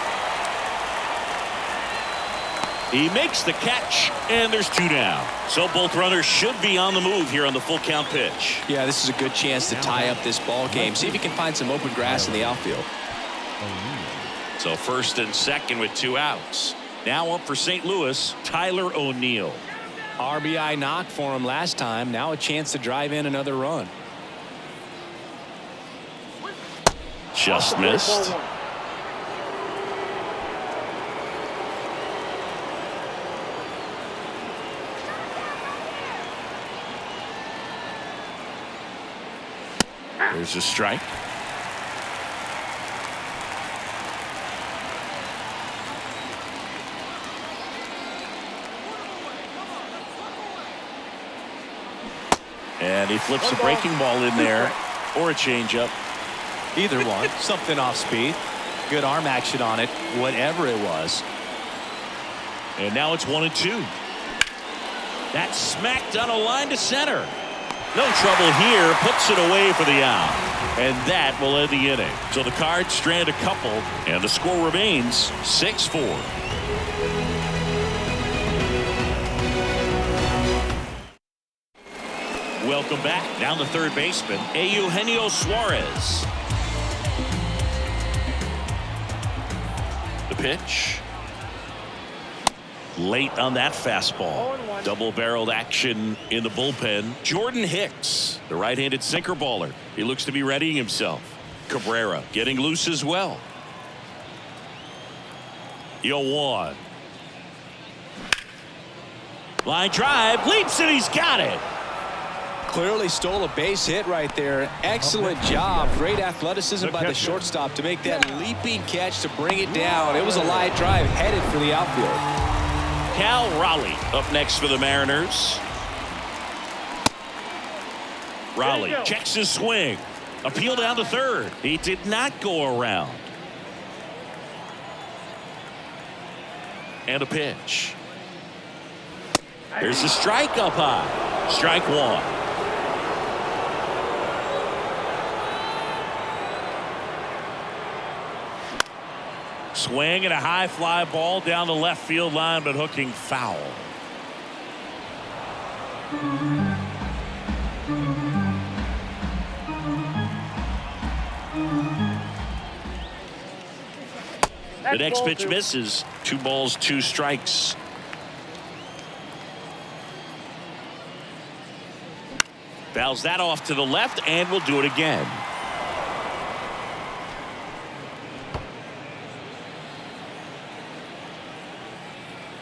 He makes the catch, and there's 2 down. So both runners should be on the move here on the full count pitch. Yeah, this is a good chance to tie up this ball game. See if you can find some open grass in the outfield. So first and second with 2 outs. Now up for St. Louis, Tyler O'Neill. RBI knock for him last time. Now a chance to drive in another run. Just missed. There's a strike. And he flips a breaking ball in there, or a changeup. Either one. Something off speed. Good arm action on it, whatever it was. And now it's 1-2. That's smacked on a line to center. No trouble here. Puts it away for the out. And that will end the inning. So the Cards strand a couple, and the score remains 6-4. Welcome back. Down the third baseman, Eugenio Suarez. The pitch. Late on that fastball. Double-barreled action in the bullpen. Jordan Hicks, the right-handed sinker baller. He looks to be readying himself. Cabrera getting loose as well. 0-1. Line drive, leaps, and he's got it. Clearly stole a base hit right there. Excellent job. Great athleticism by the shortstop to make that leaping catch to bring it down. It was a line drive headed for the outfield. Cal Raleigh up next for the Mariners. Raleigh checks his swing. Appeal down to third. He did not go around. And a pitch. There's a strike up high. Strike 1. Swing and a high fly ball down the left field line, but hooking foul. The next pitch misses. 2 balls, 2 strikes. Fouls that off to the left, and will do it again.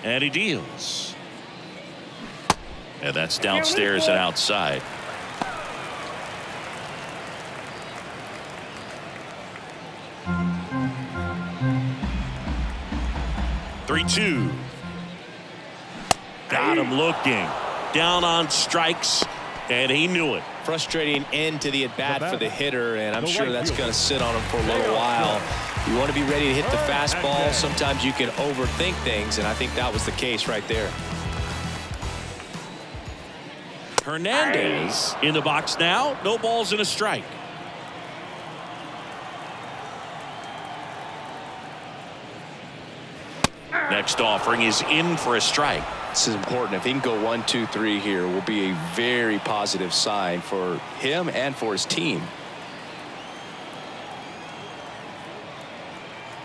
And he deals. And that's downstairs and outside. Three-two. Got him looking. Down on strikes, and he knew it. frustrating end to the at-bat for the hitter, and I'm sure that's going to sit on him for a Day little off while. You want to be ready to hit the Good at fastball. bat. Sometimes you can overthink things, and I think that was the case right there. Hernandez in the box now. No balls and a strike. Next offering is in for a strike. This is important. If he can go 1, 2, 3 here, will be a very positive sign for him and for his team.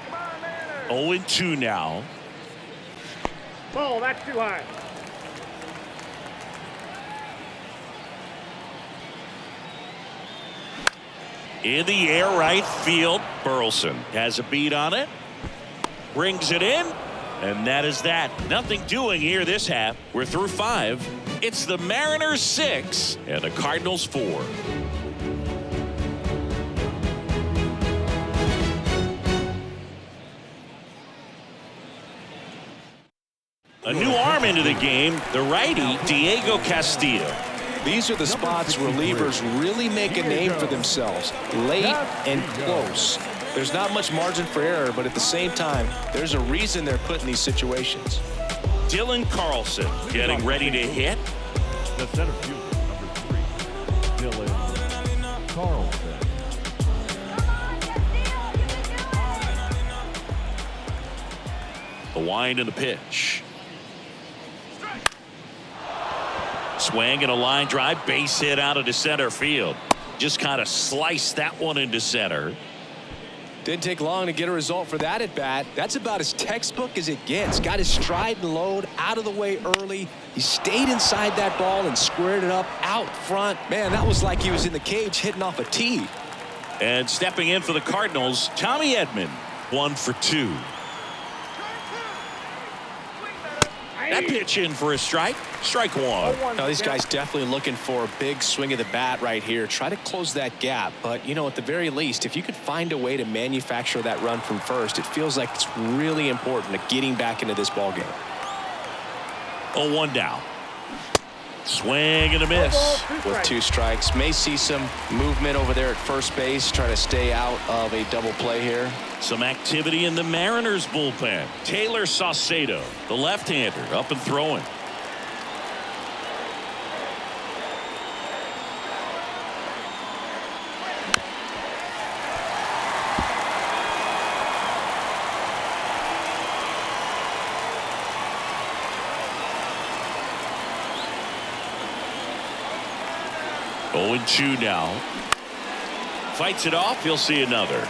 Come on, Manners. 0-2 now. Ball, that's too high. In the air, right field. Burleson has a beat on it. Brings it in. And that is that. Nothing doing here this half. We're through 5. It's the Mariners 6 and the Cardinals 4. A new arm into the game. The righty, Diego Castillo. These are the spots relievers really make a name for themselves. Late and close. There's not much margin for error, but at the same time, there's a reason they're put in these situations. Dylan Carlson getting ready to hit. The center fielder, number 3, Dylan Carlson. The wind and the pitch. Swing and a line drive, base hit out into center field. Just kind of sliced that one into center. Didn't take long to get a result for that at bat. That's about as textbook as it gets. Got his stride and load out of the way early. He stayed inside that ball and squared it up out front. Man, that was like he was in the cage hitting off a tee. And stepping in for the Cardinals, Tommy Edman, 1 for 2. That pitch in for a strike. Strike 1. Now, these guys definitely looking for a big swing of the bat right here. Try to close that gap. But, you know, at the very least, if you could find a way to manufacture that run from first, it feels like it's really important to getting back into this ball game. 0-1 down. Swing and a miss. With 2 strikes. May see some movement over there at first base, trying to stay out of a double play here. Some activity in the Mariners bullpen. Taylor Saucedo, the left-hander, up and throwing. Oh, and 2 now. Fights it off. He'll see another.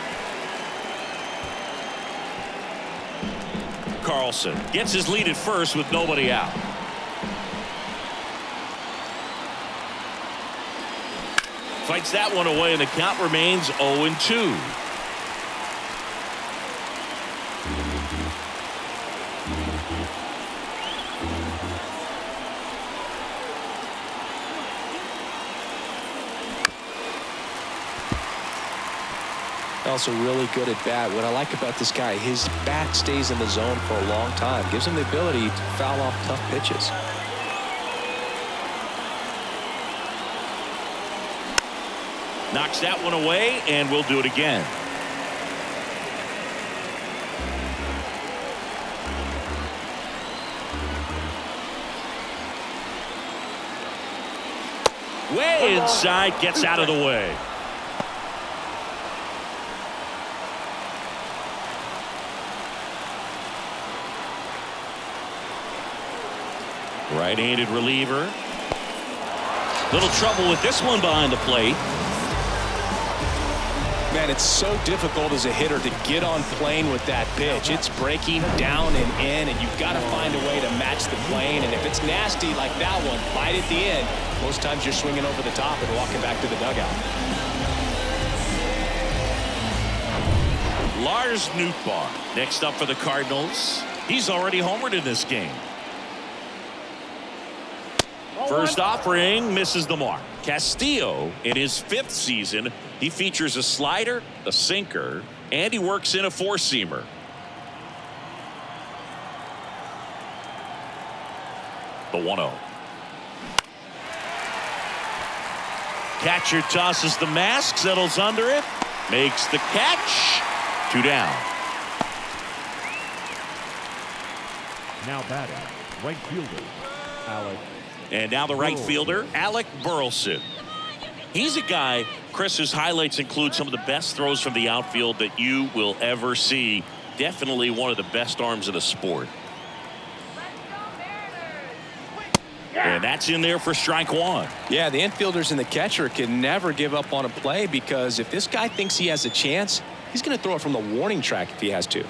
Carlson gets his lead at first with nobody out. Fights that one away, and the count remains 0-2. Also really good at bat. What I like about this guy, his bat stays in the zone for a long time. Gives him the ability to foul off tough pitches. Knocks that one away, and we'll do it again. Way inside, gets out of the way. Right-handed reliever. Little trouble with this one behind the plate. Man, it's so difficult as a hitter to get on plane with that pitch. It's breaking down and in, and you've got to find a way to match the plane. And if it's nasty like that one, bite at the end, most times you're swinging over the top and walking back to the dugout. Lars Nootbaar next up for the Cardinals. He's already homered in this game. First offering misses the mark. Castillo, in his 5th season, he features a slider, a sinker, and he works in a 4-seamer. The 1-0. Catcher tosses the mask, settles under it, makes the catch. 2 down. Now batting, right fielder, Alec. And now the right fielder, Alec Burleson. He's a guy, Chris, whose highlights include some of the best throws from the outfield that you will ever see. Definitely one of the best arms in the sport. And that's in there for strike 1. Yeah, the infielders and the catcher can never give up on a play, because if this guy thinks he has a chance, he's going to throw it from the warning track if he has to.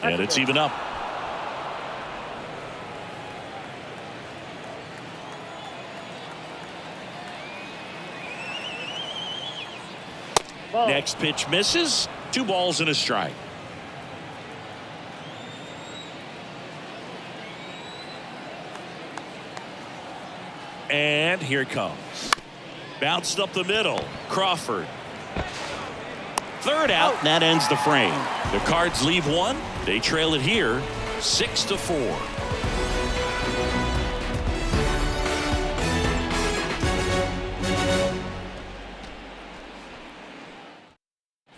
And it's even up. Ball. Next pitch misses. 2 balls and a strike. And here it comes. Bounced up the middle. Crawford. Third out, and that ends the frame. The Cards leave 1. They trail it here 6-4.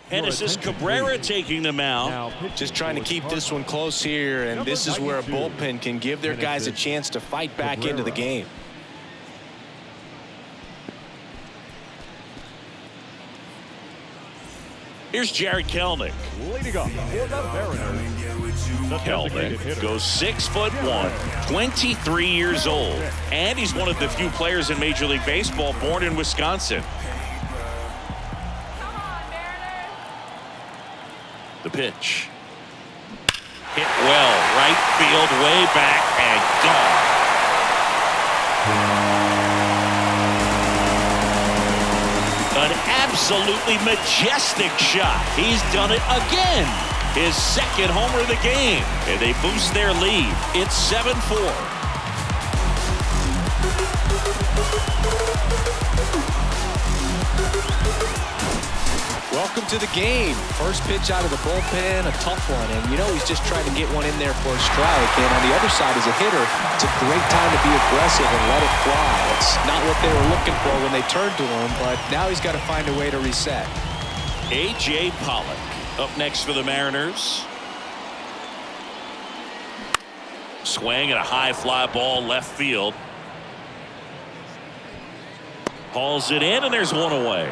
Genesis Cabrera taking the mound. Just trying to keep this one close here, and this is where a bullpen can give their guys a chance to fight back into the game. Here's Jared Kelnick. Leading up for the Mariners. Kelnick goes 6'1", 23 years old, and he's one of the few players in Major League Baseball born in Wisconsin. The pitch. Hit well, right field, way back, and gone. An absolutely majestic shot. He's done it again. His second homer of the game, and they boost their lead. It's 7-4. Welcome to the game. First pitch out of the bullpen, a tough one, and you know he's just trying to get one in there for a strike. And on the other side, as a hitter, it's a great time to be aggressive and let it fly. It's not what they were looking for when they turned to him, but now he's got to find a way to reset. A.J. Pollock up next for the Mariners. Swing and a high fly ball left field. Hauls it in, and there's one away.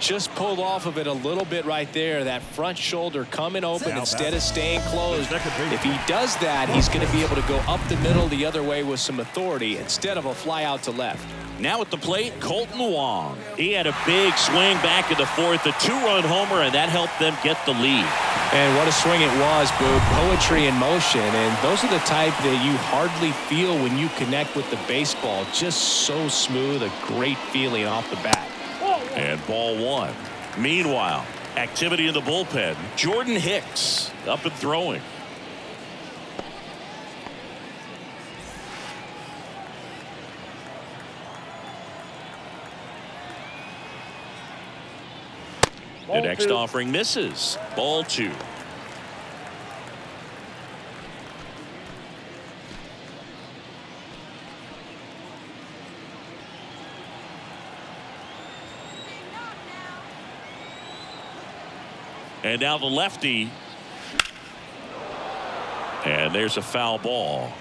Just pulled off of it a little bit right there. That front shoulder coming open instead of staying closed. If he does that, he's going to be able to go up the middle the other way with some authority instead of a fly out to left. Now at the plate, Colton Wong. He had a big swing back in the 4th, a 2-run homer, and that helped them get the lead. And what a swing it was, Boog. Poetry in motion, and those are the type that you hardly feel when you connect with the baseball. Just so smooth, a great feeling off the bat. And ball 1. Meanwhile, activity in the bullpen. Jordan Hicks up and throwing. The next offering misses. Ball 2. And now the lefty. And there's a foul ball.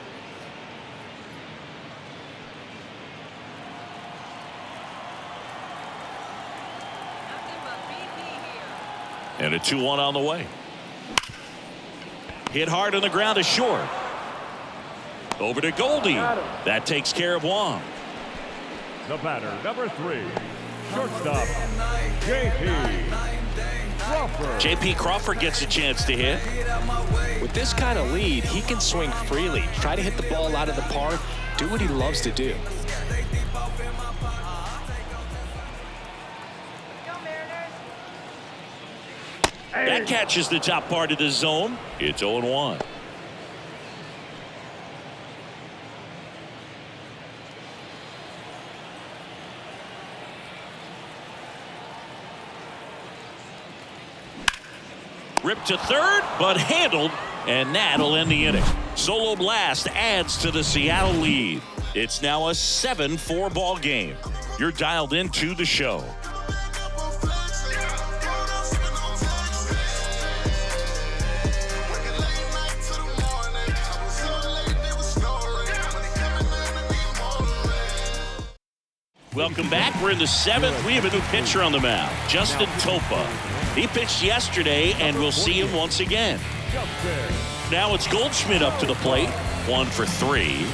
And a 2-1 on the way. Hit hard on the ground to short. Over to Goldie. That takes care of Wong. The batter, number 3, shortstop, J.P. Crawford. J.P. Crawford gets a chance to hit. With this kind of lead, he can swing freely, try to hit the ball out of the park, do what he loves to do. That catches the top part of the zone. It's 0-1. Ripped to third, but handled, and that'll end the inning. Solo blast adds to the Seattle lead. It's now a 7-4 ball game. You're dialed into the show. Welcome back. We're in the 7th. We have a new pitcher on the mound, Justin Topa. He pitched yesterday, and we'll see him once again. Now it's Goldschmidt up to the plate. 1 for 3.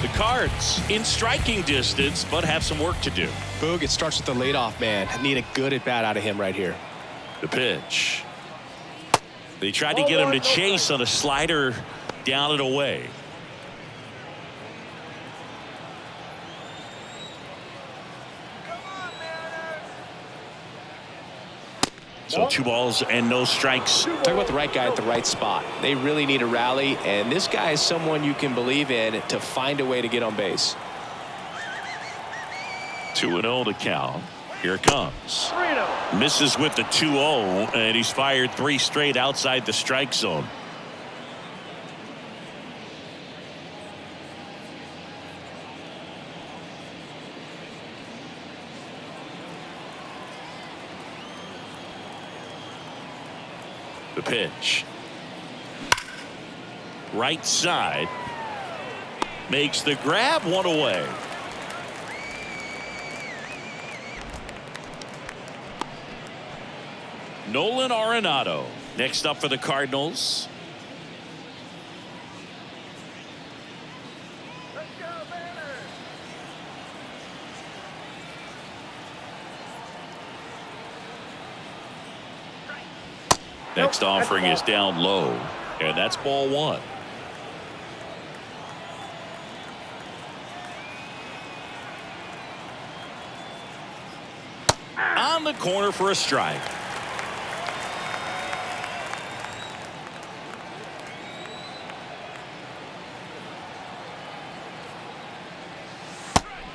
The Cards in striking distance, but have some work to do. Boog, it starts with the leadoff man. Need a good at-bat out of him right here. The pitch. They tried to get him to chase on a slider down and away. So 2 balls and no strikes. Talk about the right guy at the right spot. They really need a rally, and this guy is someone you can believe in to find a way to get on base. 2-0 to count. Here it comes. Misses with the 2-0, and he's fired 3 straight outside the strike zone. The pitch. Right side. Makes the grab, 1 away. Nolan Arenado next up for the Cardinals. Next offering is down low, and that's ball 1. On the corner for a strike.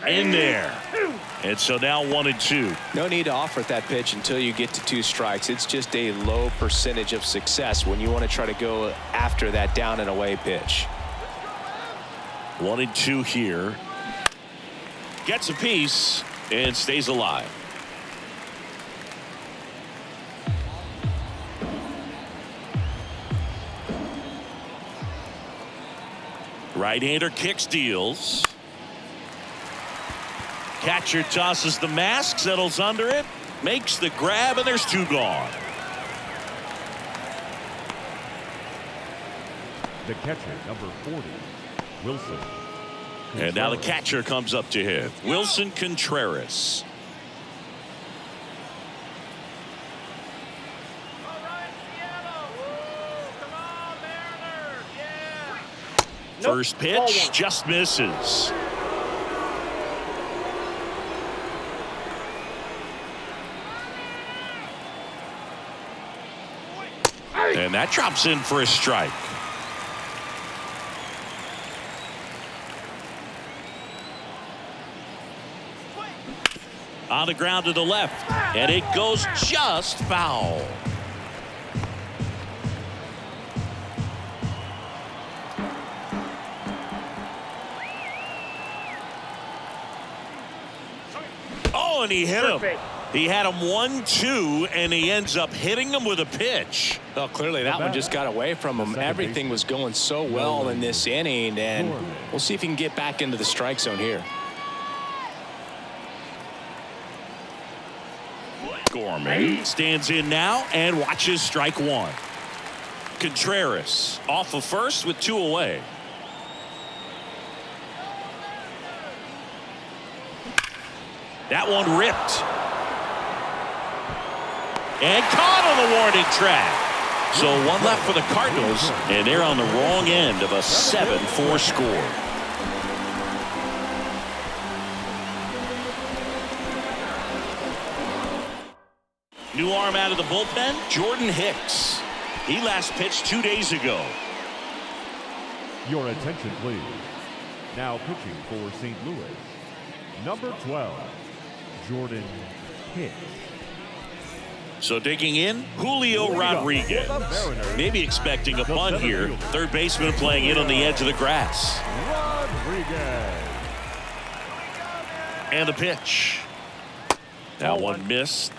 In there. And so now 1-2. No need to offer at that pitch until you get to 2 strikes. It's just a low percentage of success when you want to try to go after that down and away pitch. 1-2 here. Gets a piece and stays alive. Right-hander kicks, deals. Catcher tosses the mask, settles under it, makes the grab, and there's 2 gone. The catcher, number 40, Wilson. And now the catcher comes up to him, Wilson Contreras. First pitch just misses. And that drops in for a strike. On the ground to the left, and it goes just foul. Oh, and he hit him. He had him 1-2, and he ends up hitting him with a pitch. Well, clearly that one just got away from him. Everything was going so well in this inning, and we'll see if he can get back into the strike zone here. Gorman stands in now and watches strike 1. Contreras off of first with 2 away. That one ripped. And caught on the warning track. So 1 left for the Cardinals, and they're on the wrong end of a 7-4 score. New arm out of the bullpen, Jordan Hicks. He last pitched 2 days ago. Your attention, please. Now pitching for St. Louis, number 12, Jordan Hicks. So digging in, Julio Rodriguez. Maybe expecting a bunt here. Third baseman playing in on the edge of the grass. Rodriguez. And the pitch. That one missed.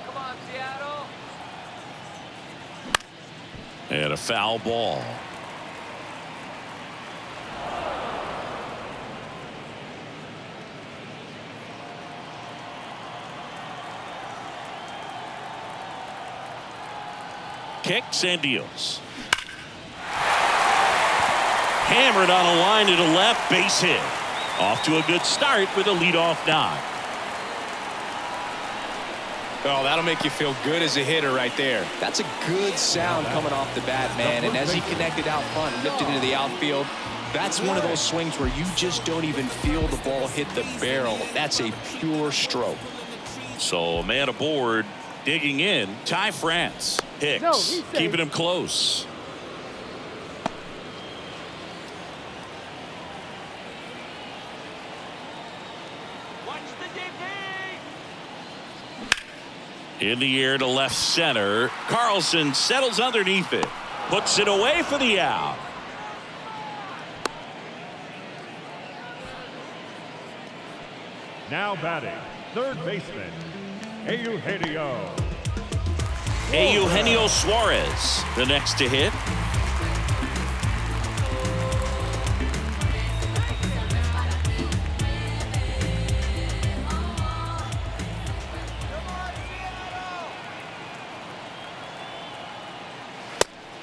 Come on, Seattle. And a foul ball. Kicks and deals. Hammered on a line to the left, base hit. Off to a good start with a leadoff knock. Oh, that'll make you feel good as a hitter right there. That's a good sound coming off the bat, man. And as he connected out front and lifted into the outfield, that's one of those swings where you just don't even feel the ball hit the barrel. That's a pure stroke. So a man aboard, digging in, Ty France. Hicks keeping him close. Watch the DP. In the air to left center. Carlson settles underneath it. Puts it away for the out. Now batting, third baseman, Eugenio Suarez, the next to hit.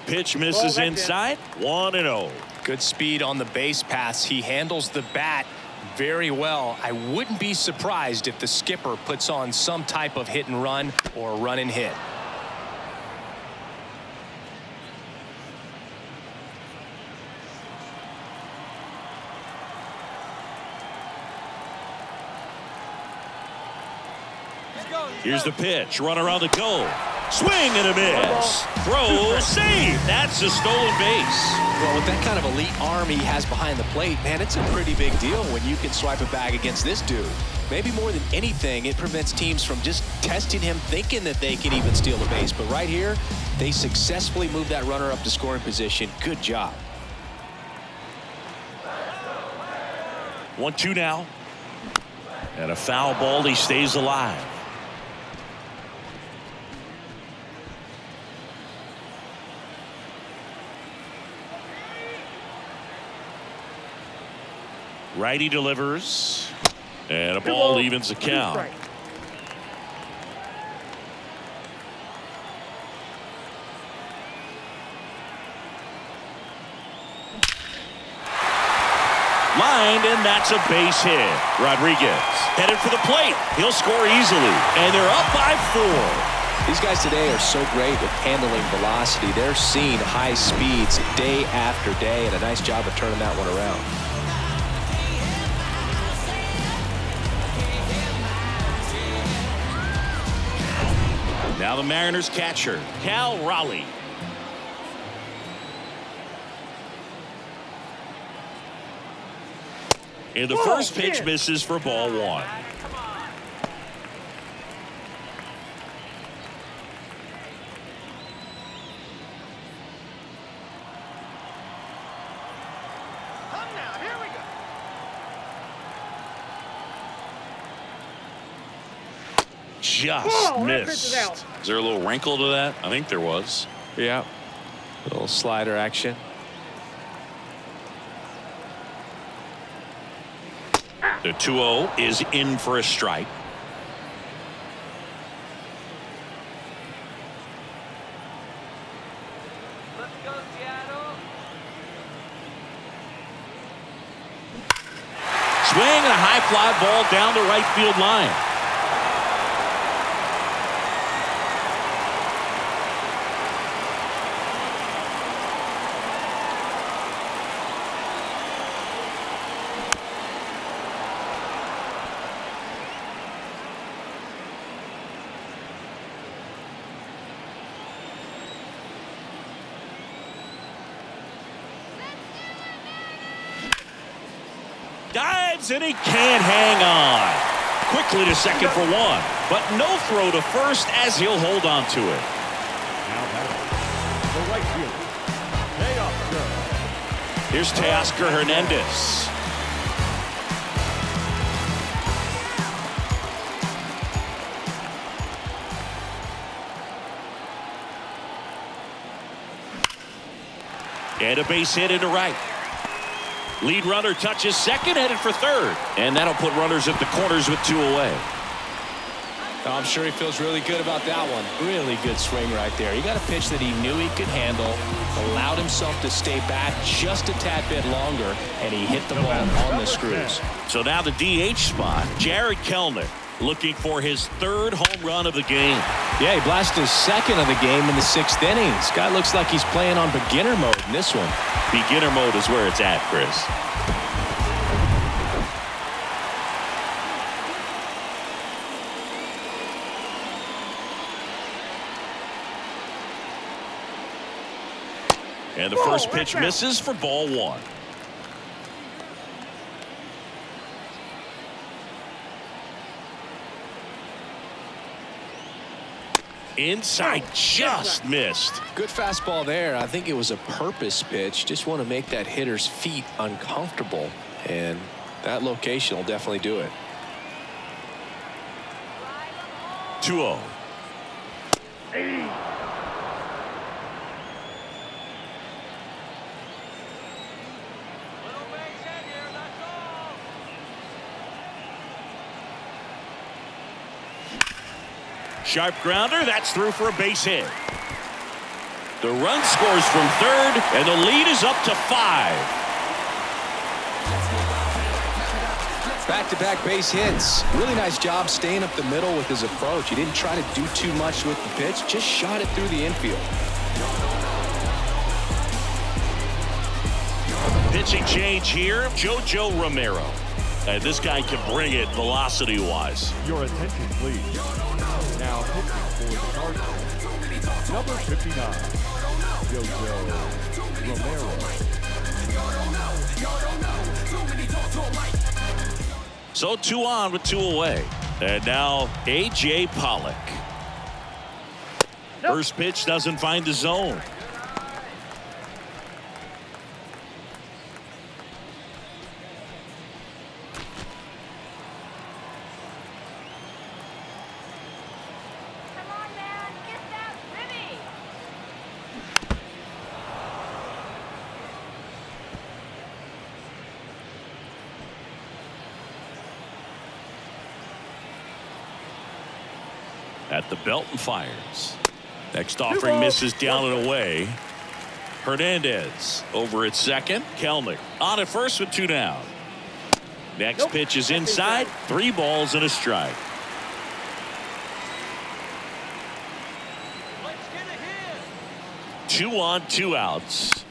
Pitch misses inside. 1-0. Good speed on the base paths. He handles the bat very well. I wouldn't be surprised if the skipper puts on some type of hit and run or run and hit. Here's the pitch. Run around the goal. Swing and a miss. Throw, save. That's a stolen base. Well, with that kind of elite arm he has behind the plate, man, it's a pretty big deal when you can swipe a bag against this dude. Maybe more than anything, it prevents teams from just testing him, thinking that they can even steal the base. But right here, they successfully moved that runner up to scoring position. Good job. 1-2 now. And a foul ball. He stays alive. Righty delivers. And a ball evens the count. Lined, and that's a base hit. Rodriguez headed for the plate. He'll score easily. And they're up by 4. These guys today are so great with handling velocity. They're seeing high speeds day after day, and a nice job of turning that one around. Now the Mariners catcher, Cal Raleigh. And the first pitch misses for ball 1. Just missed. Is there a little wrinkle to that? I think there was. Yeah. A little slider action. The 2-0 is in for a strike. Let's go, Seattle. Swing and a high fly ball down the right field line. Dives and he can't hang on. Quickly to second for 1, but no throw to first as he'll hold on to it. Now batting, the right fielder, Here's Teoscar Hernandez. And a base hit into right. Lead runner touches second, headed for third. And that'll put runners at the corners with 2 away. I'm sure he feels really good about that one. Really good swing right there. He got a pitch that he knew he could handle, allowed himself to stay back just a tad bit longer, and he hit the ball on the screws. So now the DH spot, Jared Kelenic looking for his 3rd home run of the game. Yeah, he blasted his 2nd of the game in the 6th inning. This guy looks like he's playing on beginner mode in this one. Beginner mode is where it's at, Chris. And the first pitch misses for ball 1. Inside, just missed. Good fastball there. I think it was a purpose pitch. Just want to make that hitter's feet uncomfortable. And that location will definitely do it. 2-0. Sharp grounder, that's through for a base hit. The run scores from third, and the lead is up to 5. Back-to-back base hits. Really nice job staying up the middle with his approach. He didn't try to do too much with the pitch, just shot it through the infield. Pitching change here, JoJo Romero. And this guy can bring it velocity-wise. Your attention, please. Now pitching for the Cardinals, number 59, JoJo Romero. So 2 on with 2 away. And now A.J. Pollock. First pitch doesn't find the zone. At the belt and fires. Next offering misses down and away. Hernandez over at second. Kelenic on at first with 2 down. Next pitch is inside. 3 balls and a strike. Two on, 2 outs.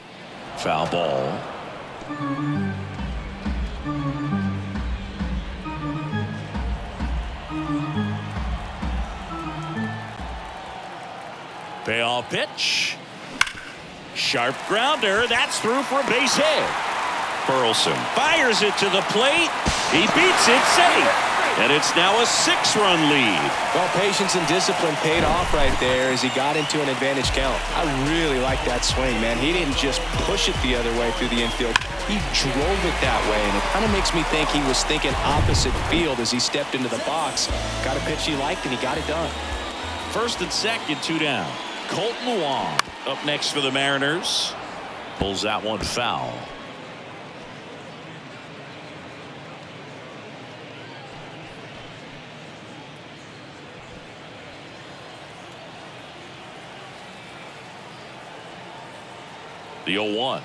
Foul ball. Payoff pitch. Sharp grounder. That's through for a base hit. Burleson fires it to the plate. He beats it safe. And it's now a 6-run lead. Well, patience and discipline paid off right there as he got into an advantage count. I really like that swing, man. He didn't just push it the other way through the infield. He drove it that way, and it kind of makes me think he was thinking opposite field as he stepped into the box. Got a pitch he liked, and he got it done. First and second, 2 down. Colton Wong up next for the Mariners. Pulls that one foul. The 0-1.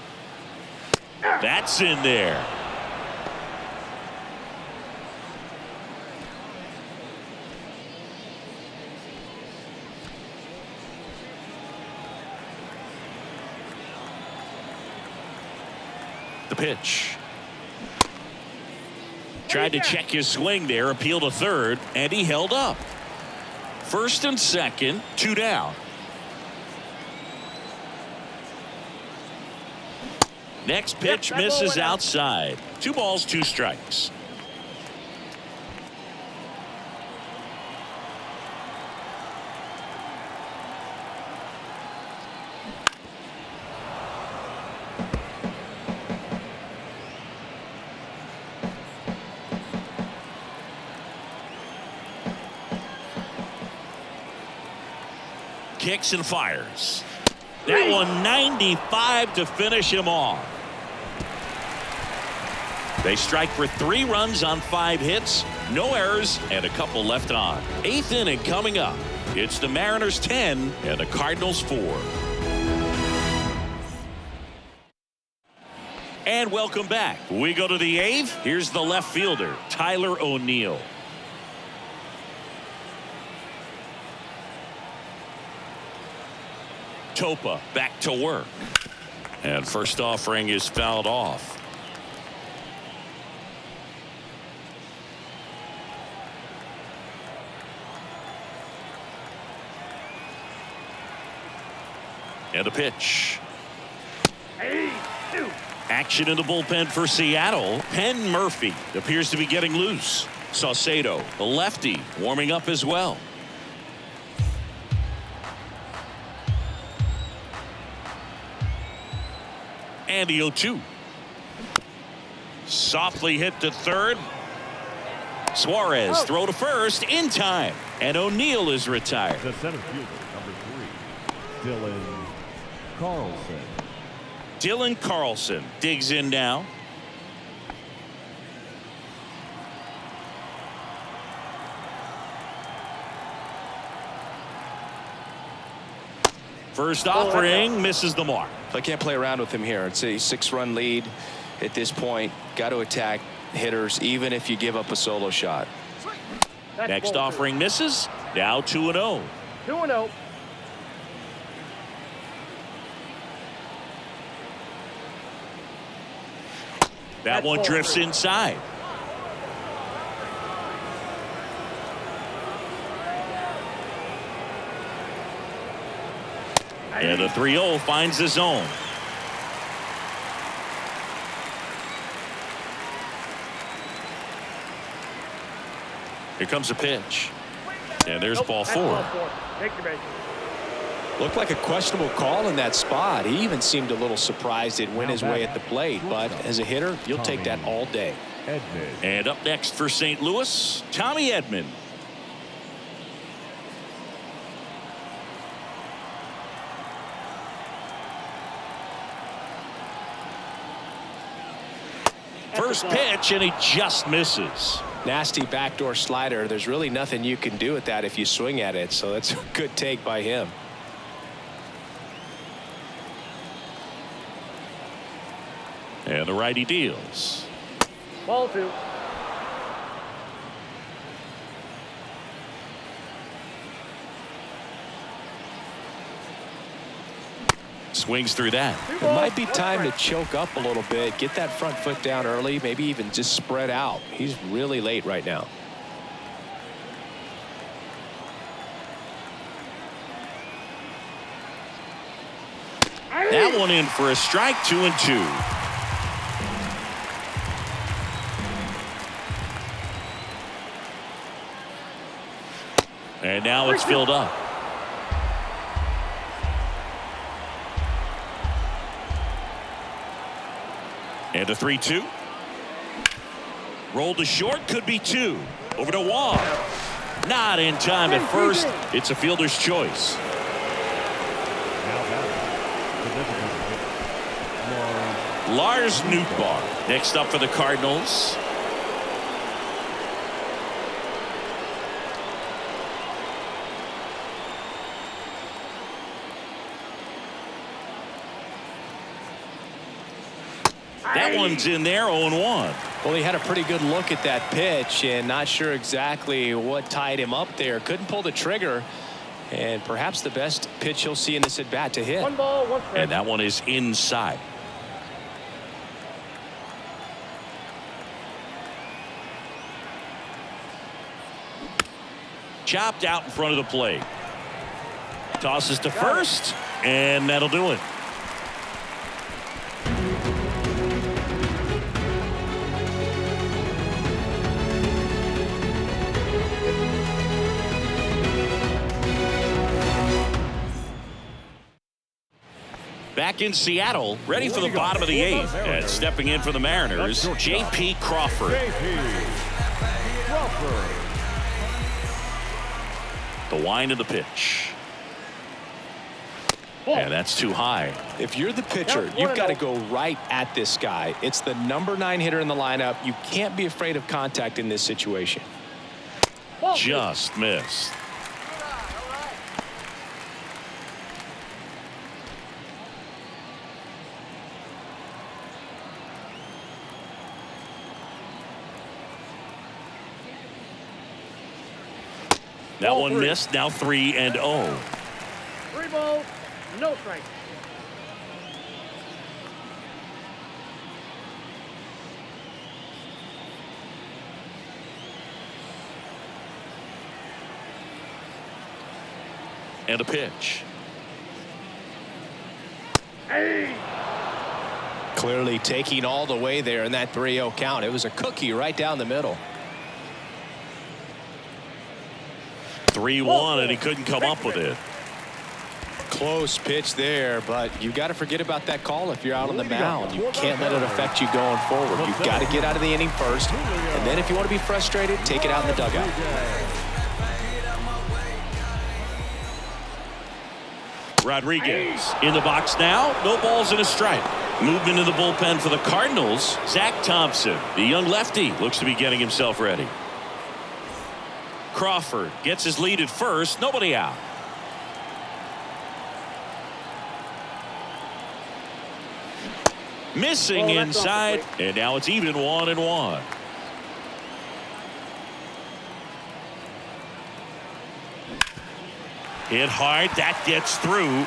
That's in there. The pitch. Tried to check his swing there, appeal to third, and he held up. First and second, 2 down. Next pitch misses outside. 2 balls, 2 strikes. Kicks and fires. That one 95 to finish him off. They strike for 3 runs on 5 hits, no errors, and a couple left on. 8th inning coming up. It's the Mariners 10 and the Cardinals 4. And welcome back. We go to the 8th. Here's the left fielder, Tyler O'Neill. Topa back to work. And first offering is fouled off. And a pitch. Action in the bullpen for Seattle. Penn Murphy appears to be getting loose. Saucedo, the lefty, warming up as well. And the 0-2. Softly hit to third. Suarez throw to first in time. And O'Neill is retired. The center fielder, number 3, Dylan Carlson. Dylan Carlson digs in now. First offering misses the mark. I can't play around with him here. It's a 6-run lead at this point. Got to attack hitters even if you give up a solo shot. Next offering misses. Now 2-0. 2-0. That one drifts inside. And the 3-0 finds the zone. Here comes a pitch. And there's ball 4. Take your base. Looked like a questionable call in that spot. He even seemed a little surprised it went his way at the plate. But as a hitter, you'll take that all day. And up next for St. Louis, Tommy Edman. First pitch, and he just misses. Nasty backdoor slider. There's really nothing you can do with that if you swing at it. So that's a good take by him. And the righty deals. Ball 2. Swings through that. It might be time to choke up a little bit, get that front foot down early, maybe even just spread out. He's really late right now. That one in for a strike. 2-2. And now it's filled up. And a 3-2. Rolled to short, could be 2. Over to Wong. Not in time at first. It's a fielder's choice. Lars Nootbaar next up for the Cardinals. That one's in there. 0-1. Well, he had a pretty good look at that pitch and not sure exactly what tied him up there. Couldn't pull the trigger, and perhaps the best pitch he'll see in this at bat to hit. 1 ball, 1 strike. And that one is inside. Chopped out in front of the plate. Tosses to first, and that'll do it. Back in Seattle, ready for the bottom of the 8th. And stepping in for the Mariners, J.P. Crawford. The wind of the pitch. And that's too high. If you're the pitcher, you've got to go right at this guy. It's the number 9 hitter in the lineup. You can't be afraid of contact in this situation. Just missed. That one missed. Now 3-0. 3 balls, no strike. And a pitch. Hey! Clearly taking all the way there in that 3-0 count. It was a cookie right down the middle. 3-1, and he couldn't come up with it. Close pitch there, but you got to forget about that call if you're out on the mound. You can't let it affect you going forward. You've got to get out of the inning first, and then if you want to be frustrated, take it out in the dugout. Rodriguez in the box now. No balls and a strike. Movement in the bullpen for the Cardinals. Zach Thompson, the young lefty, looks to be getting himself ready. Crawford gets his lead at first. Nobody out. Missing inside, and now it's even 1-1. Hit hard. That gets through.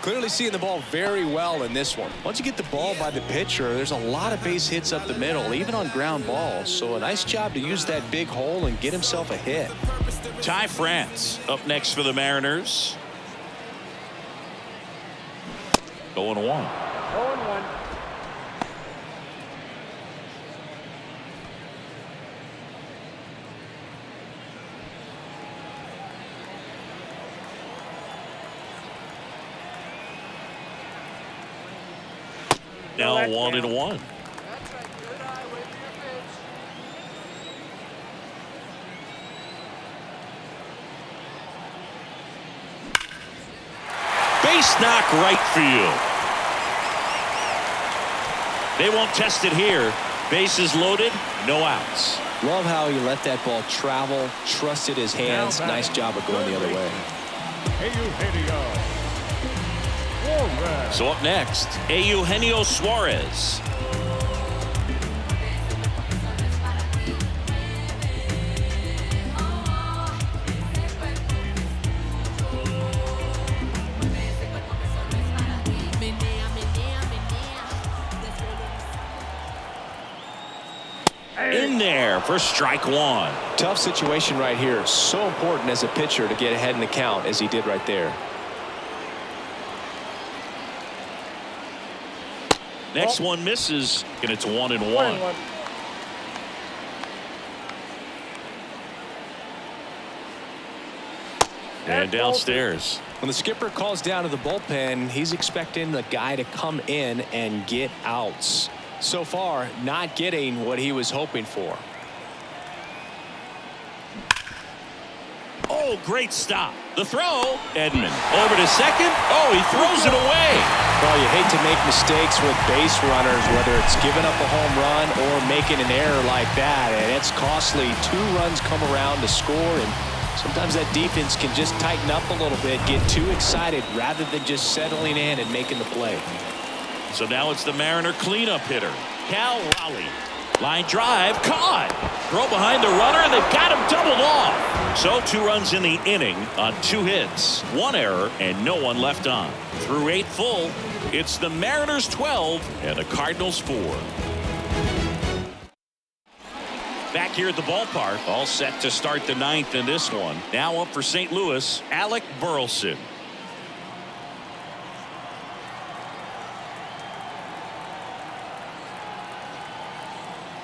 Clearly seeing the ball very well in this one. Once you get the ball by the pitcher, there's a lot of base hits up the middle, even on ground balls. So a nice job to use that big hole and get himself a hit. Ty France up next for the Mariners. 0-1. 0-1. Now 1-1. Base knock right field. They won't test it here. Bases loaded, no outs. Love how he let that ball travel, trusted his hands. Nice job of going the other way. So up next, Eugenio Suarez. In there for strike one. Tough situation right here. So important as a pitcher to get ahead in the count as he did right there. Next one misses, and it's 1-1. And downstairs. When the skipper calls down to the bullpen, he's expecting the guy to come in and get outs. So far, not getting what he was hoping for. Oh, great stop. The throw. Edman over to second. Oh, he throws it away. Well, you hate to make mistakes with base runners, whether it's giving up a home run or making an error like that, and it's costly. 2 runs come around to score, and sometimes that defense can just tighten up a little bit, get too excited rather than just settling in and making the play. So now it's the Mariner cleanup hitter, Cal Raleigh. Line drive, caught. Throw behind the runner, and they've got him doubled off. So 2 runs in the inning on 2 hits, 1 error, and no one left on. Through 8 full, it's the Mariners 12 and the Cardinals 4. Back here at the ballpark, all set to start the 9th in this one. Now up for St. Louis, Alec Burleson.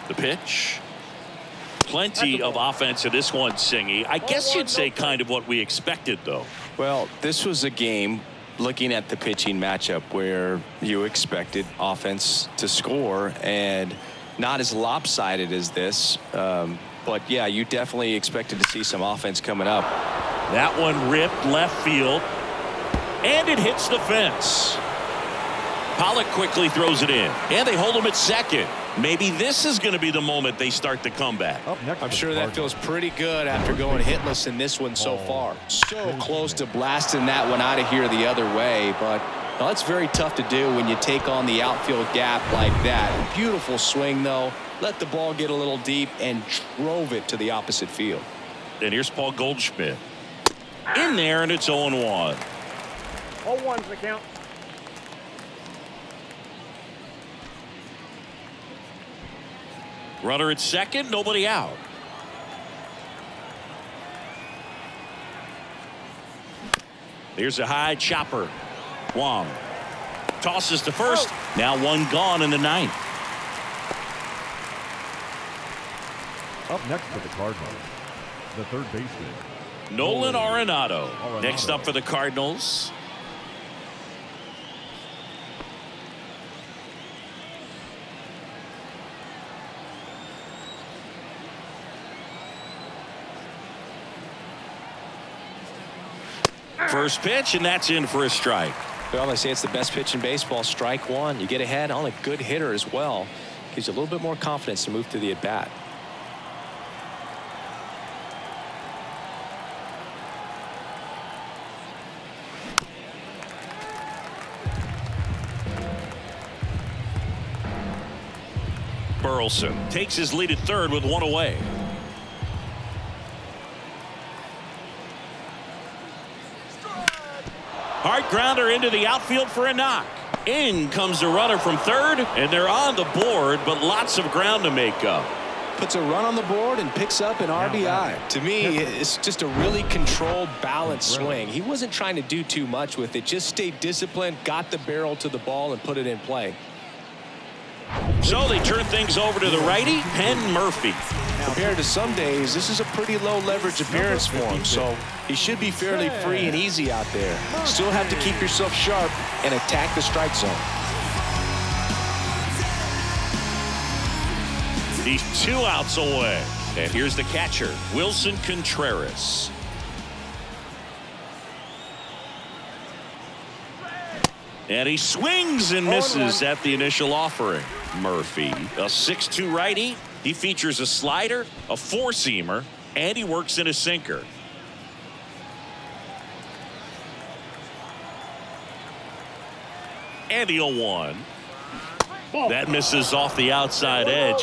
The pitch. Plenty of offense in this one, Singy. I guess you'd say kind of what we expected, though. Well, this was a game, looking at the pitching matchup, where you expected offense to score, and not as lopsided as this. But yeah, you definitely expected to see some offense coming up. That one ripped left field, and it hits the fence. Pollock quickly throws it in, and they hold him at second. Maybe this is going to be the moment they start the comeback. I'm sure that feels pretty good after going hitless in this one so far. So close to blasting that one out of here the other way, but well, that's very tough to do when you take on the outfield gap like that. Beautiful swing, though. Let the ball get a little deep and drove it to the opposite field. And here's Paul Goldschmidt. In there, and it's 0-1. 0-1's the count. Runner at second, nobody out. Here's a high chopper. Wong tosses to first. Now one gone in the ninth. Up next for the Cardinals, the third baseman, Nolan Arenado. Next up for the Cardinals. First pitch, and that's in for a strike. Well, they say it's the best pitch in baseball. Strike one. You get ahead on a good hitter as well. Gives you a little bit more confidence to move to the at-bat. Burleson takes his lead at third with one away. Hard grounder into the outfield for a knock. In comes the runner from third, and they're on the board, but lots of ground to make up. Puts a run on the board and picks up an RBI. To me, it's just a really controlled, balanced swing. He wasn't trying to do too much with it. Just stayed disciplined, got the barrel to the ball, and put it in play. So they turn things over to the righty, Penn Murphy. Compared to some days, this is a pretty low leverage appearance for him, so he should be fairly free and easy out there. Still have to keep yourself sharp and attack the strike zone. He's 2 outs away. And here's the catcher, Wilson Contreras. And he swings and misses at the initial offering. Murphy, a 6'2" righty. He features a slider, a four-seamer, and he works in a sinker. And the 0-1. That misses off the outside edge.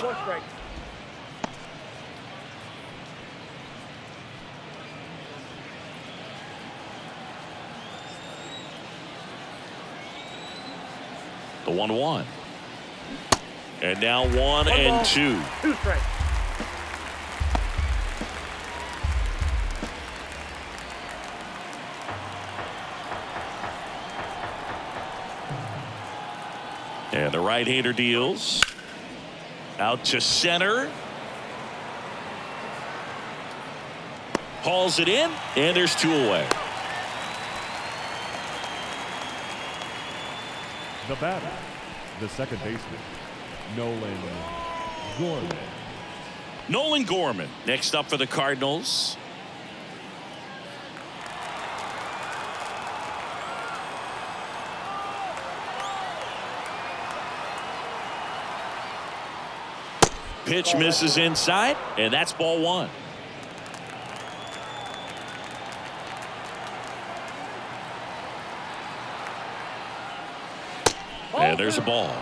The 1-1. And now 1 and 2. 2 strikes. And the right-hander deals. Out to center. Hauls it in, and there's 2 away. the batter, the second baseman, Nolan Gorman. Nolan Gorman next up for the Cardinals. Pitch misses inside, and that's ball one. And there's a ball.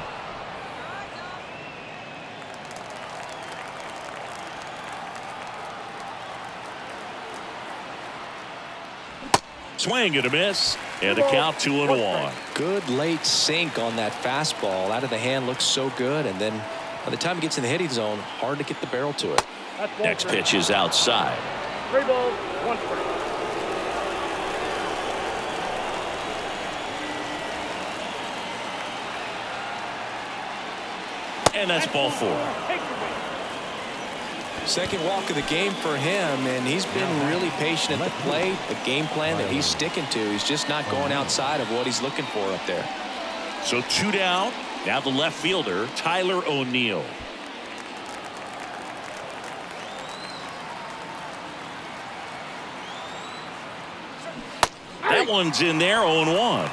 Swing and a miss, and the count 2-1. Good late sink on that fastball. Out of the hand looks so good, and then by the time it gets in the hitting zone, hard to get the barrel to it. Next pitch is outside. 3 balls, 1 strike. And that's ball 4. Second walk of the game for him, and he's been really patient at the plate. The game plan that he's sticking to, he's just not going outside of what he's looking for up there. So 2 down. Now the left fielder, Tyler O'Neill. one's in there, 0-1.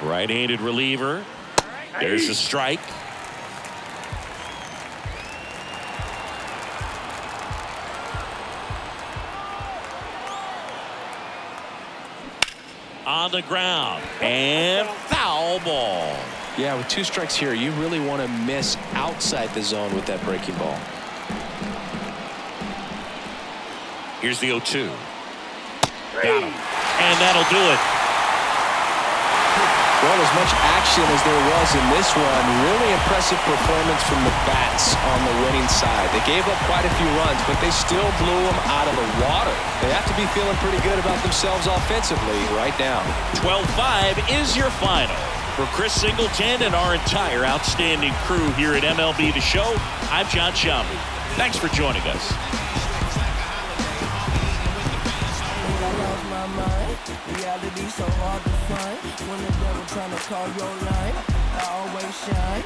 Right-handed reliever. There's a strike. On the ground and foul ball. Yeah, with 2 strikes here, you really want to miss outside the zone with that breaking ball. Here's the 0-2. Got him. And that'll do it. Well, as much action as there was in this one, really impressive performance from the bats on the winning side. They gave up quite a few runs, but they still blew them out of the water. They have to be feeling pretty good about themselves offensively right now. 12-5 is your final. For Chris Singleton and our entire outstanding crew here at MLB The Show, I'm John Shambi. Thanks for joining us. Reality so hard to find. When the devil trying to call your line, I always shine,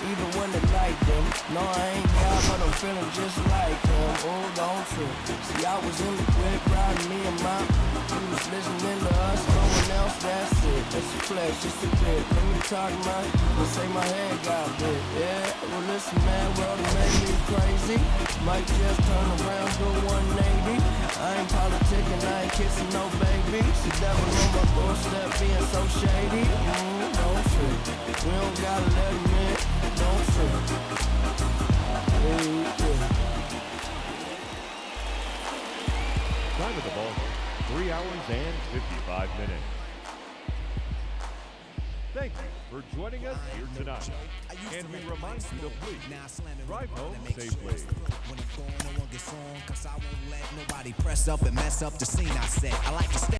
even when the light dim. No, I ain't God, but I'm feeling just like him. Oh, don't trip. See, I was in the grip, riding me and my. He was listening to us, no one else. That's it. That's the flesh, just a bit. Let me talk, man. Let's say my head got bit. Yeah, well, listen, man, world made me crazy. Might just turn around, do 180. I ain't politicking, I ain't kissing no baby. The devil on my doorstep being so shady. Don't trip. We don't gotta let him in. Don't trip. Time of the ball, 3 hours and 55 minutes. Thank you for joining us here tonight. And we remind you to please drive home safely. When I'm going, no one gets on, 'cause I won't let nobody press up and mess up the scene I set. I like to stay